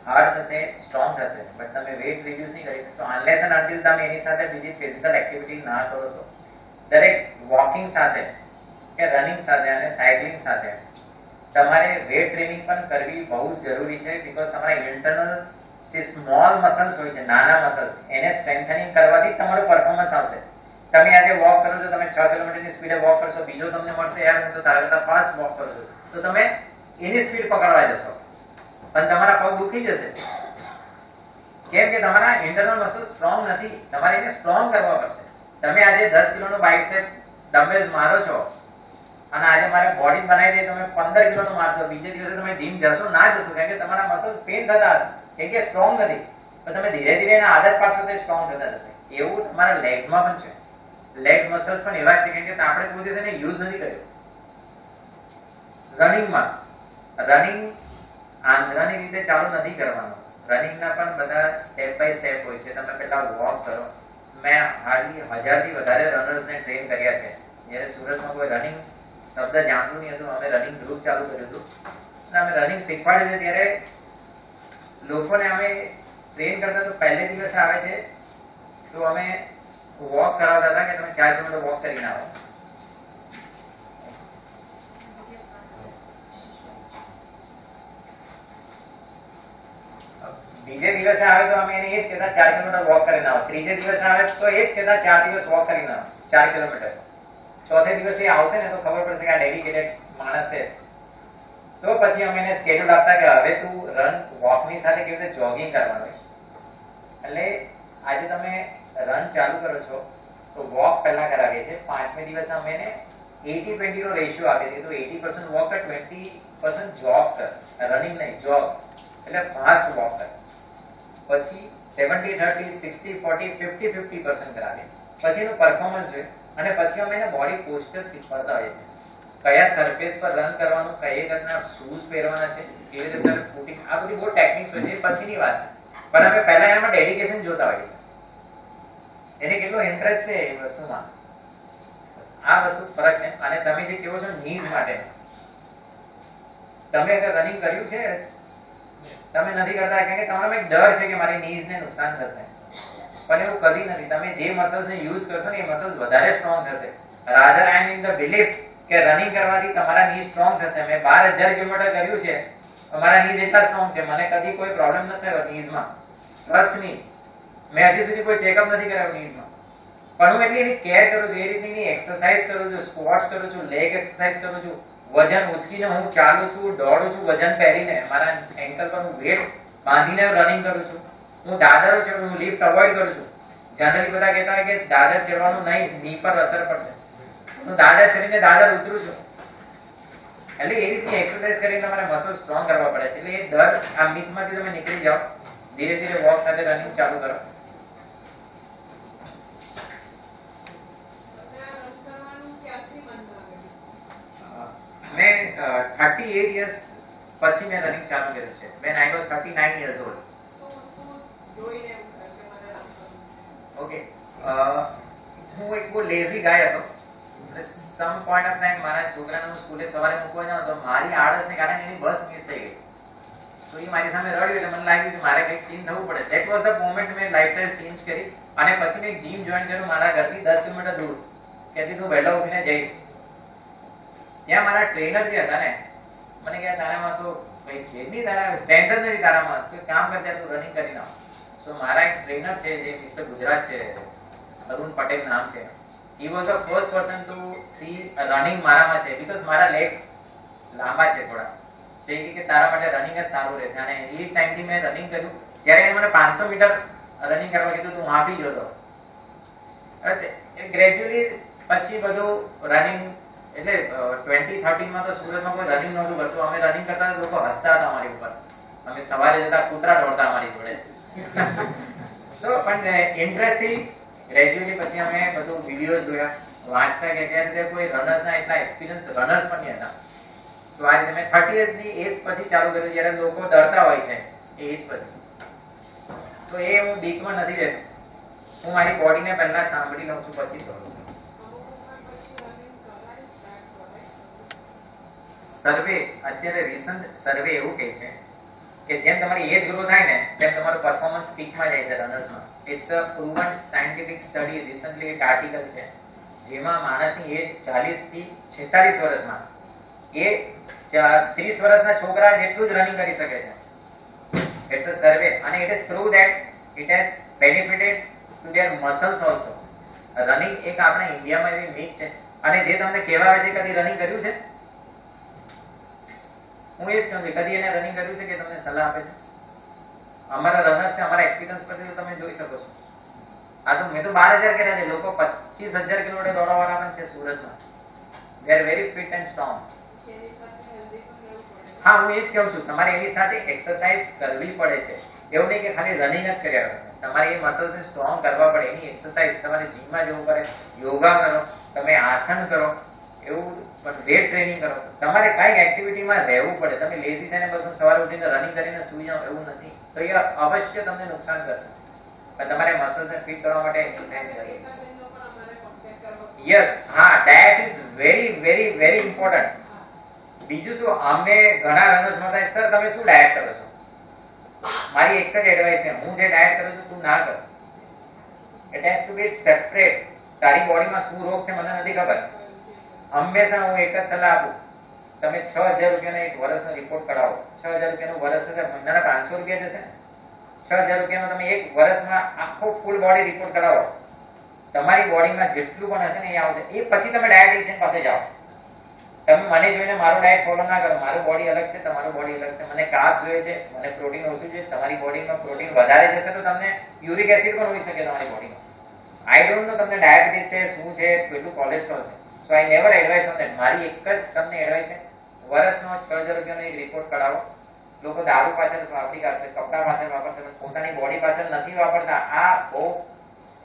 હાર્ડ થશે, સ્ટ્રોંગ થશે, બટ તમે વેટ રિડ્યુસ નહીં કરી શકશો અનલેસ એન્ડ અનટિલ તમે એની સાથે બીજી ફિઝિકલ એક્ટિવિટી ના કરો. તો દરેક વોકિંગ સાથે કે રનિંગ સાથે અને સાયકલિંગ સાથે તમારે વેટ ટ્રેનિંગ પણ કરવી બહુ જરૂરી છે. બીકોઝ તમારા ઇન્ટરનલ જે સ્મોલ મસલ્સ હોય છે, નાના મસલ્સ, એને સ્ટ્રેન્થનિંગ કરવાથી તમારું પરફોર્મન્સ આવશે. તમે આજે વોક કરો છો, તમે 6 કિલોમીટરની સ્પીડે વોક કરશો, બીજો તમને મળશે યાર હું તો તારા કરતા ફાસ્ટ વોક કરું છું, તો તમે એની સ્પીડ પકડવા જશો પણ તમારા પગ દુખી જશે. કેમ કે તમારા ઇન્ટરનલ મસલ્સ સ્ટ્રોંગ નથી. તમારે એને સ્ટ્રોંગ કરવા પડશે. તમે આજે 10 કિલોનો બાઇસેપ ડમ્બેલ્સ મારો છો અને આજે મારે બોડી બનાવી દે તમે 15 કિલોનો મારશો, બીજે દિવસે તમે જીમ જશો ના જશો, કારણ કે તમારા મસલ્સ પેઇન થતા હશે, કેમ કે સ્ટ્રોંગ નથી. પણ તમે ધીરે ધીરે એના આદત પાડશો તો સ્ટ્રોંગ થતા જશે. એવું તમારા લેગ્સમાં પણ છે. લેગ મસલ્સ પણ એવા છે કેમ કે આપણે કોઈ દિવસ એને યુઝ નથી કર્યો. રનિંગ આંધળાની રીતે ચાલુ નથી કરવાનું. રનિંગના પણ બધા સ્ટેપ બાય સ્ટેપ હોય છે. તમે પહેલા વોક કરો. મેં હાર્ડલી 1000 થી વધારે રનર્સને ટ્રેન કર્યા છે. જ્યારે સુરતમાં કોઈ રનિંગ શબ્દ જાણતું નહીં હતું, અમે રનિંગ ગ્રુપ ચાલુ કર્યું હતું અને અમે રનિંગ શીખવાડ્યું છે. ત્યારે લોકોને અમે ટ્રેન કરતા તો પહેલે દિવસે આવે છે તો અમે વોક કરાવતા હતા કે તમે 4 કિલોમીટર વોક કરીને આવો. બીજે દિવસે આવે તો અમે એને એ જ કહેતા 4 કિલોમીટર વોક કરીને આવો. ત્રીજે દિવસે આવે તો એ જ કહેતા 4 દિવસ વોક કરીને આવો, 4 કિલોમીટર. ચોથે દિવસે આવશે ને તો ખબર પડશે કે આ ડેડિકેટેડ માણસ છે. તો પછી અમે એને સ્કેડ્યુલ આપતા કે હવે તું વોકની સાથે કેવી રીતે જોગિંગ કરવાનું. એટલે આજે તમે રન ચાલુ કરો છો તો વોક પહેલા કરાવીએ છીએ. 5મે દિવસે અમે એને 80-20 નો રેશિયો આપીએ છીએ. તો 80% વોક કર, 20% જોગ કર. રનિંગ નહીં, જોગ એટલે ફાસ્ટ વોક કર. પછી 70-30, 60-40, 50-50% કરાવીએ. પછી એનું પરફોર્મન્સ જોઈએ અને પછી અમે એને બોડી પોસ્ચર શીખવાડતા હોઈએ છીએ. કયા સરફેસ પર રન કરવાનું, કઈ રીતના શૂઝ પહેરવાના છે, કેવી રીતના ફૂટિંગ, આ બધી બહુ ટેકનિક્સ હોય છે. પછીની વાત છે, પણ અમે પહેલા એમાં ડેડિકેશન જોતા હોઈએ છીએ. એને કેટલો ઇન્ટરેસ્ટ છે એ વસ્તુમાં. આ વસ્તુ ફરક છે. અને તમે જે કહો છો નીઝ માટે, તમે અગર રનિંગ કર્યું છે, તમે નથી કરતા કારણ કે તમારામાં એક ડર છે કે મારી નીઝને નુકસાન થશે. પણ એવું કદી નથી. તમે જે મસલ્સને યુઝ કરશો ને એ મસલ્સ વધારે સ્ટ્રોંગ થશે. Rather I am in the belief કે રનિંગ કરવાથી તમારા ની સ્ટ્રોંગ થશે. મેં 12,000 કિલોમીટર કર્યું છે, મારા નીઝ એટલા સ્ટ્રોંગ છે, મને કદી કોઈ પ્રોબ્લેમ ન થયો નીઝમાં. Trust me. મેં હજી સુધી કોઈ ચેકઅપ નથી કરાવ્યું નીઝમાં. પણ હું એટલી એની કેર કરું છું, એ રીતની એક્સરસાઇઝ કરું છું, સ્ક્વોટ્સ કરું છું, લેગ એક્સરસાઇઝ કરું છું, વજન ઉચકીને હું ચાલું છું, દોડું છું, વજન પહેરીને મારા એન્કલ પર હું વેટ બાંધીને રનિંગ કરું છું. હું દાદરો ચડું, હું લિફ્ટ અવોઇડ કરું છું. જનરલી બધા કહેતા હોય કે દાદર ચડવાનું નહીં, ની પર અસર પડશે. હું દાદર ચડીને દાદર ઉતરું છું. એટલે એ રીતની એક્સરસાઇઝ કરીને તમારે મસલ સ્ટ્રોંગ કરવા પડે છે. એટલે એ ડર, આ મિથમાંથી તમે નીકળી જાઓ. ધીરે ધીરે વોક સાથે રનિંગ ચાલુ કરો. મેં 38 years પછી મેં રનિંગ ચાલુ કર્યું છે. when I was 39 years old. Okay, હું એક બહુ લેઝી ગાય હતો. સમ પોઈન્ટ ઓફ ટાઈમ મારા છોકરાને હું સ્કૂલે સવારે મૂકવા જાઉં તો મારી આળસને કારણે એની બસ મિસ થઈ ગઈ. તો એ મારી સામે રડ્યું એટલે મને લાગ્યું કે મારે કંઈક ચેન્જ થવું પડે. ધેટ વોઝ ધ મોમેન્ટ મેં લાઈફસ્ટાઈલ ચેન્જ કરી અને પછી મેં એક જીમ જોઈન કર્યું મારા ઘરથી 10 કિલોમીટર દૂર. ત્યાંથી હું વહેલા ઉઠીને જઈશ. ત્યાં મારા ટ્રેનર જે હતા ને મને કહે તારામાં તો કઈ છે નહીં, તારા સ્ટેન્ડર્ડ નથી, તારામાં તું કામ કરતા તું રનિંગ કરી નાખ. તો મારા એક ટ્રેનર છે જે મિસ્ટર ગુજરાત છે, અરુણ પટેલ નામ છે. he was the first person to see running મારામાં છે because મારા લેગ્સ લાંબા છે થોડા. તો એ કે તારા માટે રનિંગ જ સારું રહેશે. અને એ ટાઈમથી મેં રનિંગ કર્યું. જ્યારે એને મને 500 મીટર રનિંગ કરવા કીધું તો હું આપી ગયો હતો. ગ્રેજ્યુઅલી પછી બધું રનિંગ એટલે 2013 માં તો સુરતમાં કોઈ રનિંગ નહોતું કરતું. અમે રનિંગ કરતા લોકો હસતા હતા અમારી ઉપર. અમે સવારે જતા કૂતરા દોડતા અમારી જોડે. સો પણ ઇન્ટરેસ્ટથી ગ્રેજ્યુઅલી પછી અમે બધું વિડીયો જોયા, વાંચતા કે કોઈ રનર્સના એટલા એક્સપિરિયન્સ રનર્સ પણ નહીં હતા. સો આ રીતે મેં 30 ની એજ પછી ચાલુ કર્યું, જ્યારે લોકો ડરતા હોય છે એ એજ પછી. તો એ હું બીકમાં નથી રહેતો. હું મારી બોડીને પહેલા સાંભળી લઉં છું, પછી દોડું છું. સર્વે અત્યારે રિસન્ટ સર્વે એવું કહે છે કે જેમ તમારી એજ ગ્રો થાય ને તેમ તમારું પરફોર્મન્સ પીકમાં જાય છે રનર્સમાં. It's a proven scientific study. Recently એક આર્ટિકલ છે જેમાં માણસની એજ 40 થી 46 વર્ષમાં એ 30 વર્ષના છોકરા જેટલું જ રનિંગ કરી શકે છે. ઇટ્સ અ સર્વે અને it is prove that it has benefited to their muscles also. Running એક આપણા ઇન્ડિયામાં એવી મીટ છે. અને જે તમને કહેવાય છે કદી રનિંગ કર્યું છે? હું એ જ કહું છું, કદી એને રનિંગ કર્યું છે કે તમને સલાહ આપે છે? અમારા રનર્સ છે, અમારા એક્સપિરિયન્સ પરથી તો તમે જોઈ શકો છો. આ તો મેં તો 12,000 કર્યા છે. લોકો 25,000 કિલોમીટર દોડવાવાળા પણ છે સુરતમાં. They are very fit and strong. હા, હું એ જ કહું છું, તમારે એની સાથે એક્સરસાઇઝ કરવી પડે છે. એવું નહીં કે ખાલી રનિંગ જ કર્યા કરો. તમારે એ મસલ્સને સ્ટ્રોંગ કરવા પડે. એની એક્સરસાઇઝ તમારે જીમમાં જવું પડે, યોગા કરો, તમે આસન કરો, એવું પણ વેટ ટ્રેનિંગ કરો. તમારે કઈ એક્ટિવિટીમાં રહેવું પડે. તમે લેઝી થઈને બસ સવારે ઉઠીને રનિંગ કરીને સૂઈ જાઓ એવું નથી. તો એ અવશ્ય તમને નુકસાન કરશે. પણ તમારે મસલ્સને ફિટ કરવા માટે એક્સરસાઇઝ કરવી. યસ, હા, diet is very very very important. બીજું શું, અમને ઘણા રનર્સ મળતા, સર તમે શું ડાયટ કરો છો? મારી એક જ એડવાઇસ છે, હું જે ડાયટ કરું છું તું ના કર. It has to be separate. તારી બોડીમાં શું રોગ છે મને નથી ખબર. હંમેશા હું એક જ સલાહ આપું, તમે 6,000 રૂપિયાનો એક વર્ષનો રિપોર્ટ કરાવો. 6,000 રૂપિયાનું વર્ષ છે, મહિનાના 500 રૂપિયા જશે. 6,000 રૂપિયાનો તમે એક વર્ષમાં આખો ફૂલ બોડી રિપોર્ટ કરાવો. તમારી બોડીમાં જેટલું પણ હશે ને એ આવશે. એ પછી તમે ડાયટિશિયન પાસે જાઓ. તમે મને જોઈને મારું ડાયટ ફોલો ના કરો. મારું બોડી અલગ છે, તમારું બોડી અલગ છે. મને કાર્બ્સ જોઈએ છે, મને પ્રોટીન ઓછું જોઈએ. તમારી બોડીમાં પ્રોટીન વધારે જશે તો તમને યુરિક એસિડ પણ હોઈ શકે તમારી બોડીમાં. આઈ ડોન્ટ નો તમને ડાયાબિટીસ છે, શું છે, કેટલું કોલેસ્ટ્રોલ છે. So I never advise on that. મારી એક જ તમને એડવાઇસ છે, વર્ષનો 6,000 રૂપિયાનો એક રિપોર્ટ કરાવો. લોકો દારૂ પાછળ વાપરી કાઢશે, કપડા પાછળ વાપરશે, પોતાની બોડી પાછળ નથી વાપરતા. આ બહુ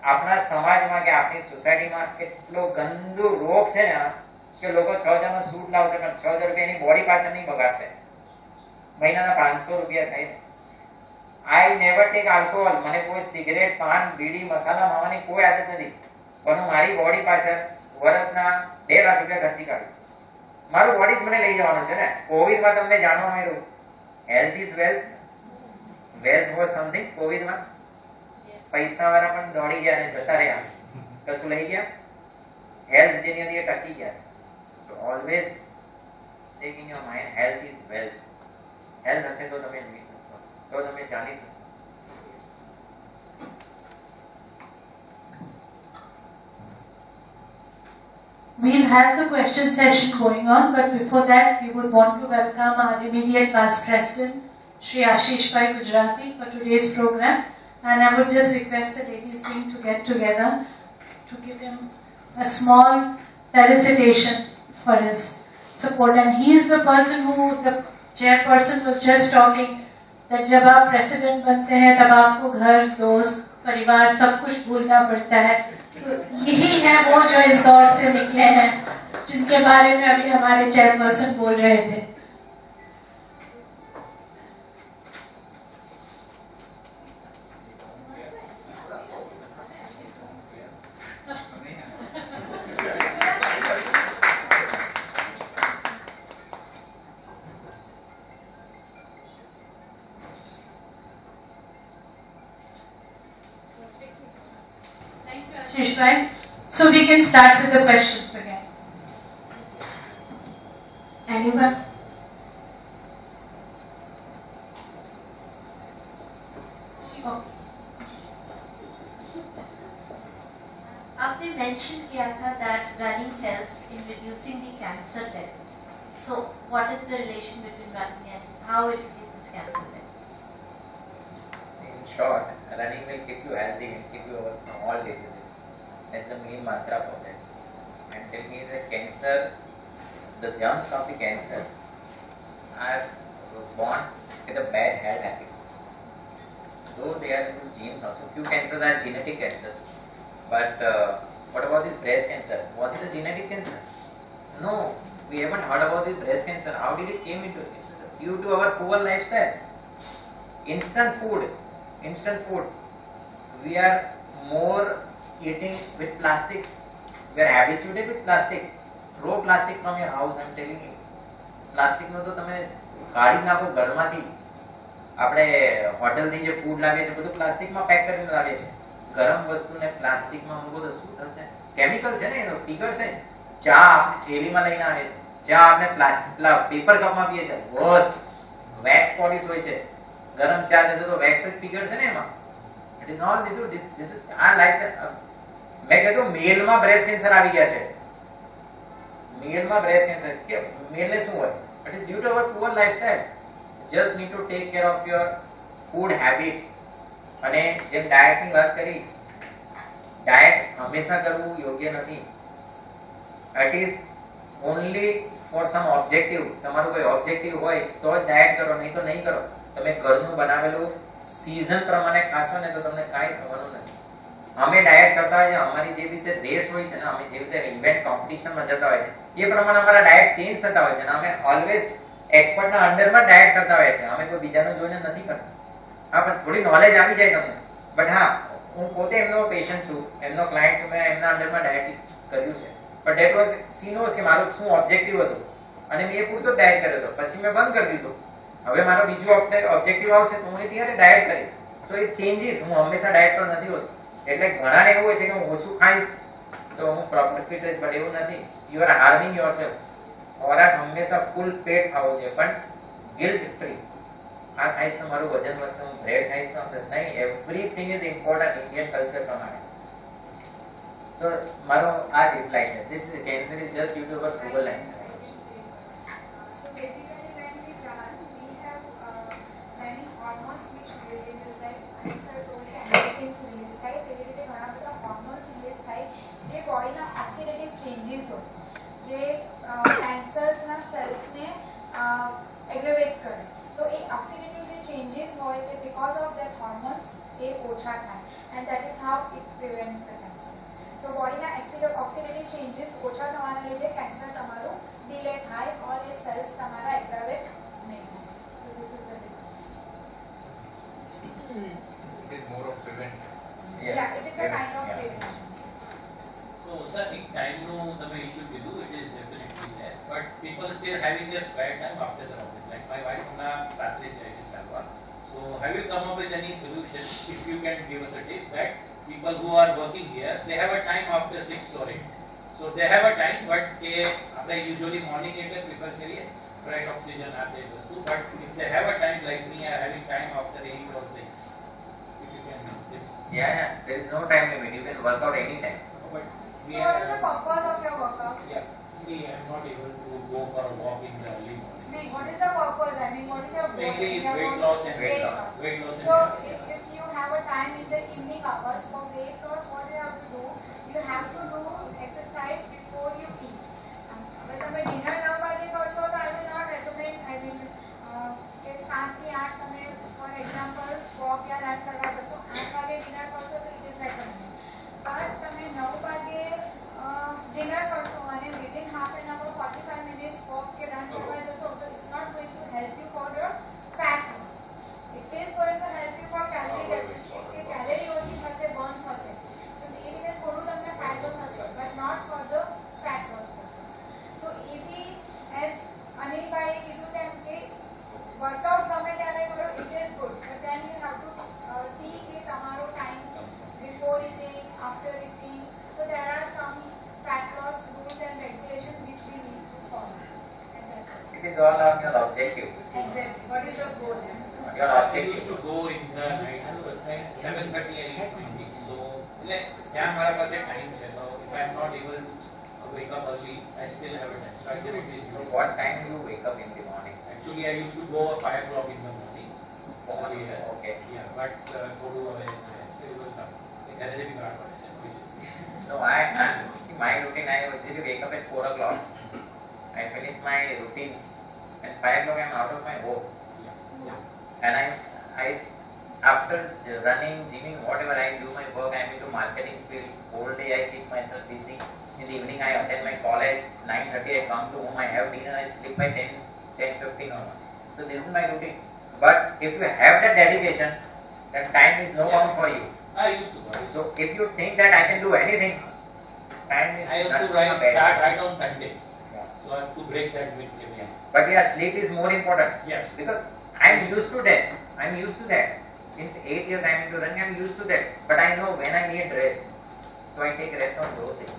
આપણા સમાજમાં કે આપણી સોસાયટીમાં કેટલો ગંદુ રોગ છે ને કે લોકો 6,000 નો સૂટ લાવશે પણ 6,000 રૂપિયાની બોડી પાછળ નહીં બગાડશે. મહિનાના 500 રૂપિયા થાય. I never tech alcohol. મને કોઈ સિગરેટ, પાન, બીડી, મસાલા માવાની કોઈ આદત નથી. પણ હું મારી બોડી પાછળ વર્ષના 2 લાખ રૂપિયા ખર્ચી કાઢીશ. મારું બોડી જ મને લઈ જવાનું છે ને. કોવિડમાં તમને જાણવા મળ્યું health is wealth. Wealth was something. કોવિડમાં પૈસા વાળા પણ દોડી ગયા અને જતા રહ્યા, કશું લઈ ગયા. હેલ્થ જેની હતી એ ટકી ગયા. So always take in your mind, health is wealth. Health હશે તો તમે જીવી શકશો, તો તમે ચાલી શકશો. We'll have the question session going on, but before that, we would want to welcome our immediate past president, Shri Ashish Bhai Gujarati, for today's program. And I would just request the ladies wing to get together to give him a small felicitation for his support. And he is the person who, the chairperson was just talking, that जब आप president बनते हैं तब आपको घर, दोस्त, परिवार सब कुछ भूलना पड़ता है. तो यही है वो जो इस दौर से निकले हैं, जिनके बारे में अभी हमारे चेयरपर्सन बोल रहे थे. So we can start with the questions again. Anyone? आपने mention किया था that running helps in reducing the cancer levels. So what is the relation between running and how it reduces cancer levels? In short, running will keep you healthy and keep you away from all diseases. That's the main mantra for that. And tell me that cancer, the germs of the cancer are born with a bad health habits. Though they are into genes also. Few cancers are genetic cancers. But what about this breast cancer? Was it a genetic cancer? No. We haven't heard about this breast cancer. How did it came into it? It's due to our poor lifestyle. Instant food. We are more eating with plastics. We are habituated with plastics. Throw plastic from your house, I'm telling you. Plastic નો તો તમે કાઢી નાખો ઘરમાંથી. આપણે હોટલથી જે ફૂડ લાગે છે બધું પ્લાસ્ટિકમાં પેક કરીને લાગે છે. ગરમ વસ્તુને પ્લાસ્ટિકમાં મૂકો તો શું થશે? કેમિકલ છે ને એનો પિગળ છે. ચા આપણે થેલીમાં લઈને આવે છે. ચા આપણે પ્લાસ્ટિક પેપર કપમાં પીએ છે. વર્સ્ટ વેક્સ પોલિશ હોય છે. ગરમ ચા લેશે તો વેક્સ જ પીગળશે ને એમાં. It is all this is our lifestyle. मैं कहता हूँ मेल में ब्रेस्ट कैंसर आ गया है. मेल में ब्रेस्ट कैंसर के मेल ने શું હોય? It is due to our poor lifestyle. Just need to take care of your food habits. અને જેમ ડાયટ ની વાત કરી, ડાયટ હંમેશા કરવું યોગ્ય નથી. It is only for some objective. તમારું કોઈ ઓબ્જેક્ટિવ હોય તો જ ડાયટ કરો, નહીં તો નહીં કરો. તમે ઘરનું બનાવેલું સીઝન પ્રમાણે ખાશો ને તો તમને કાંઈ થવાનું નથી. અમે ડાયટ કરતા હોય છે, અમારી જે રીતે રેસ હોય છે ને, અમે જે રીતે ઇવેન્ટ કોમ્પિટિશનમાં જતા હોય છે એ પ્રમાણે અમારા ડાયટ ચેન્જ થતા હોય છે ને અમે ઓલવેઝ એક્સપર્ટના અંડરમાં ડાયટ કરતા હોય છે. અમે કોઈ બીજાનું જોઈને નથી કરતા. હા, પણ થોડી નોલેજ આવી જાય તમને. બટ હા, હું પોતે એમનો પેશન્ટ છું, એમનો ક્લાયન્ટ છું, મેં એમના અંડરમાં ડાયટ કર્યું છે. પણ ડેટ વોઝ સી નોઝ કે મારું શું ઓબ્જેક્ટિવ હતું અને મેં એ પૂરતો ડાયટ કર્યો હતો. પછી મેં બંધ કરી દીધું. હવે મારો બીજો ઓબ્જેક્ટિવ આવશે તો હું ત્યારે ડાયટ કરીશ. So it changes. હું હંમેશા ડાયટ પર નથી હોતો. એટલે ઘણાને એવું હોય છે કે હું ઓછું ખાઈશ તો હું પ્રોપર ફિટ રહીશ, બટ એવું નથી. You are harming yourself. ખોરાક હંમેશા ફૂલ પેટ ખાવો જોઈએ, પણ ગિલ્ટ ફ્રી. આ ખાઈશ તો મારું વજન વધશે, હું બ્રેડ ખાઈશ તો નહીં. Everything is important Indian culture પ્રમાણે. તો મારો આ જ રિપ્લાય છે. This cancer is just due to our poor lifestyle. બોડીના oxidative changes હોય જે કેન્સર્સના સેલ્સને એગ્રેવેટ કરે. તો એ ઓક્સિડેટિવ જે ચેન્જીસ હોય તે બીકોઝ ઓફ ધેટ હોર્મોન્સ એ ઓછા થાય and that is how it prevents the cancer. So બોડીના ઓક્સિડેટિવ ચેન્જીસ ઓછા થવાના લીધે કેન્સર તમારું ડિલે થાય ઓર એ સેલ્સ તમારા એગ્રેવેટ નહીં થાય. So this is the reason. It is more of prevent. Yeah, it is a kind of prevention. So, sir, if time no the issue we do, it is definitely there. But people still having their spare time after the office. Like my wife, Una Patrick Salwa. So, have you come up with any solution? If you can give us a tip that people who are working here, they have a time after 6 or 8. So they have a time, but they usually morning એટલે prefer કરીએ fresh oxygen આપે વસ્તુ. But if they have a time like me, are having time after 8 or 6. If you can. Yeah, there is no time limit. You can work out any time. But So what is the purpose of your workout? Yeah. See, I am not able to go for a walk in the early morning. No, what is the purpose? I mean, what is your goal? Mainly in your weight work? loss and weight loss. Weight loss. So if you have a time in the evening hours for weight loss, what you have to do? You have to do exercise before you eat. When તમે dinner 9 વાગે કરશો તો I will not recommend. I mean, કે 7 થી 8 તમે for example walk या run કરવા જશો, 8 વાગે dinner કરશો તો it is recommended. But તમે 9 વાગે dinner કરશો અને within half an hour 45 minutes walk કે run કરવા જશો તો it's not going to help you for your fat loss. It is going to help you for calorie deficit કે calorie ઓછી થશે, burn થશે. So એ રીતે થોડું તમને ફાયદો થશે, but not for the fat loss purpose. So A B as અનિલભાઈએ કીધું તેમ કે વર્કઆઉટ ગમે ત્યારે કરો, it is good, but then you have to see કે તમારો time before eating, after eating. So there are some fat loss rules and regulations which we need to follow. It is all on your objective. Exactly. What is your goal? Your I objective. used to go in the night 7:30 and 8:20. So, ત્યાં મારા પાસે time છે. So, if I am not able to wake up early, I still have a time. So, I can at least. So what time do you wake up in the morning? Actually, I used to go 5 o'clock in the morning. Okay. Yeah, but થોડું હવે છે. એ ઘરે બી ગાળ પડે છે. No, see my routine. I usually wake up at 4 o'clock. I finish my routine, and 5 o'clock I'm out of my home. And I after running, gymming, whatever I do my work, I'm into marketing field. Whole day I keep myself busy. In the evening I attend my college. 9:30 I come to home. I have dinner. I sleep by 10:15 or more. So this is my routine. But if you have that dedication, then time is no bound for you. I used to. So if you think that I can do anything, time is I used not to a bad start thing. right on Sundays. So I have to break that with every. But yeah, sleep is more important. Yes. Because I'm used to that. I'm used to that. Since 8 years I'm into running, I'm used to that. But I know when I need rest. So I take rest on those days.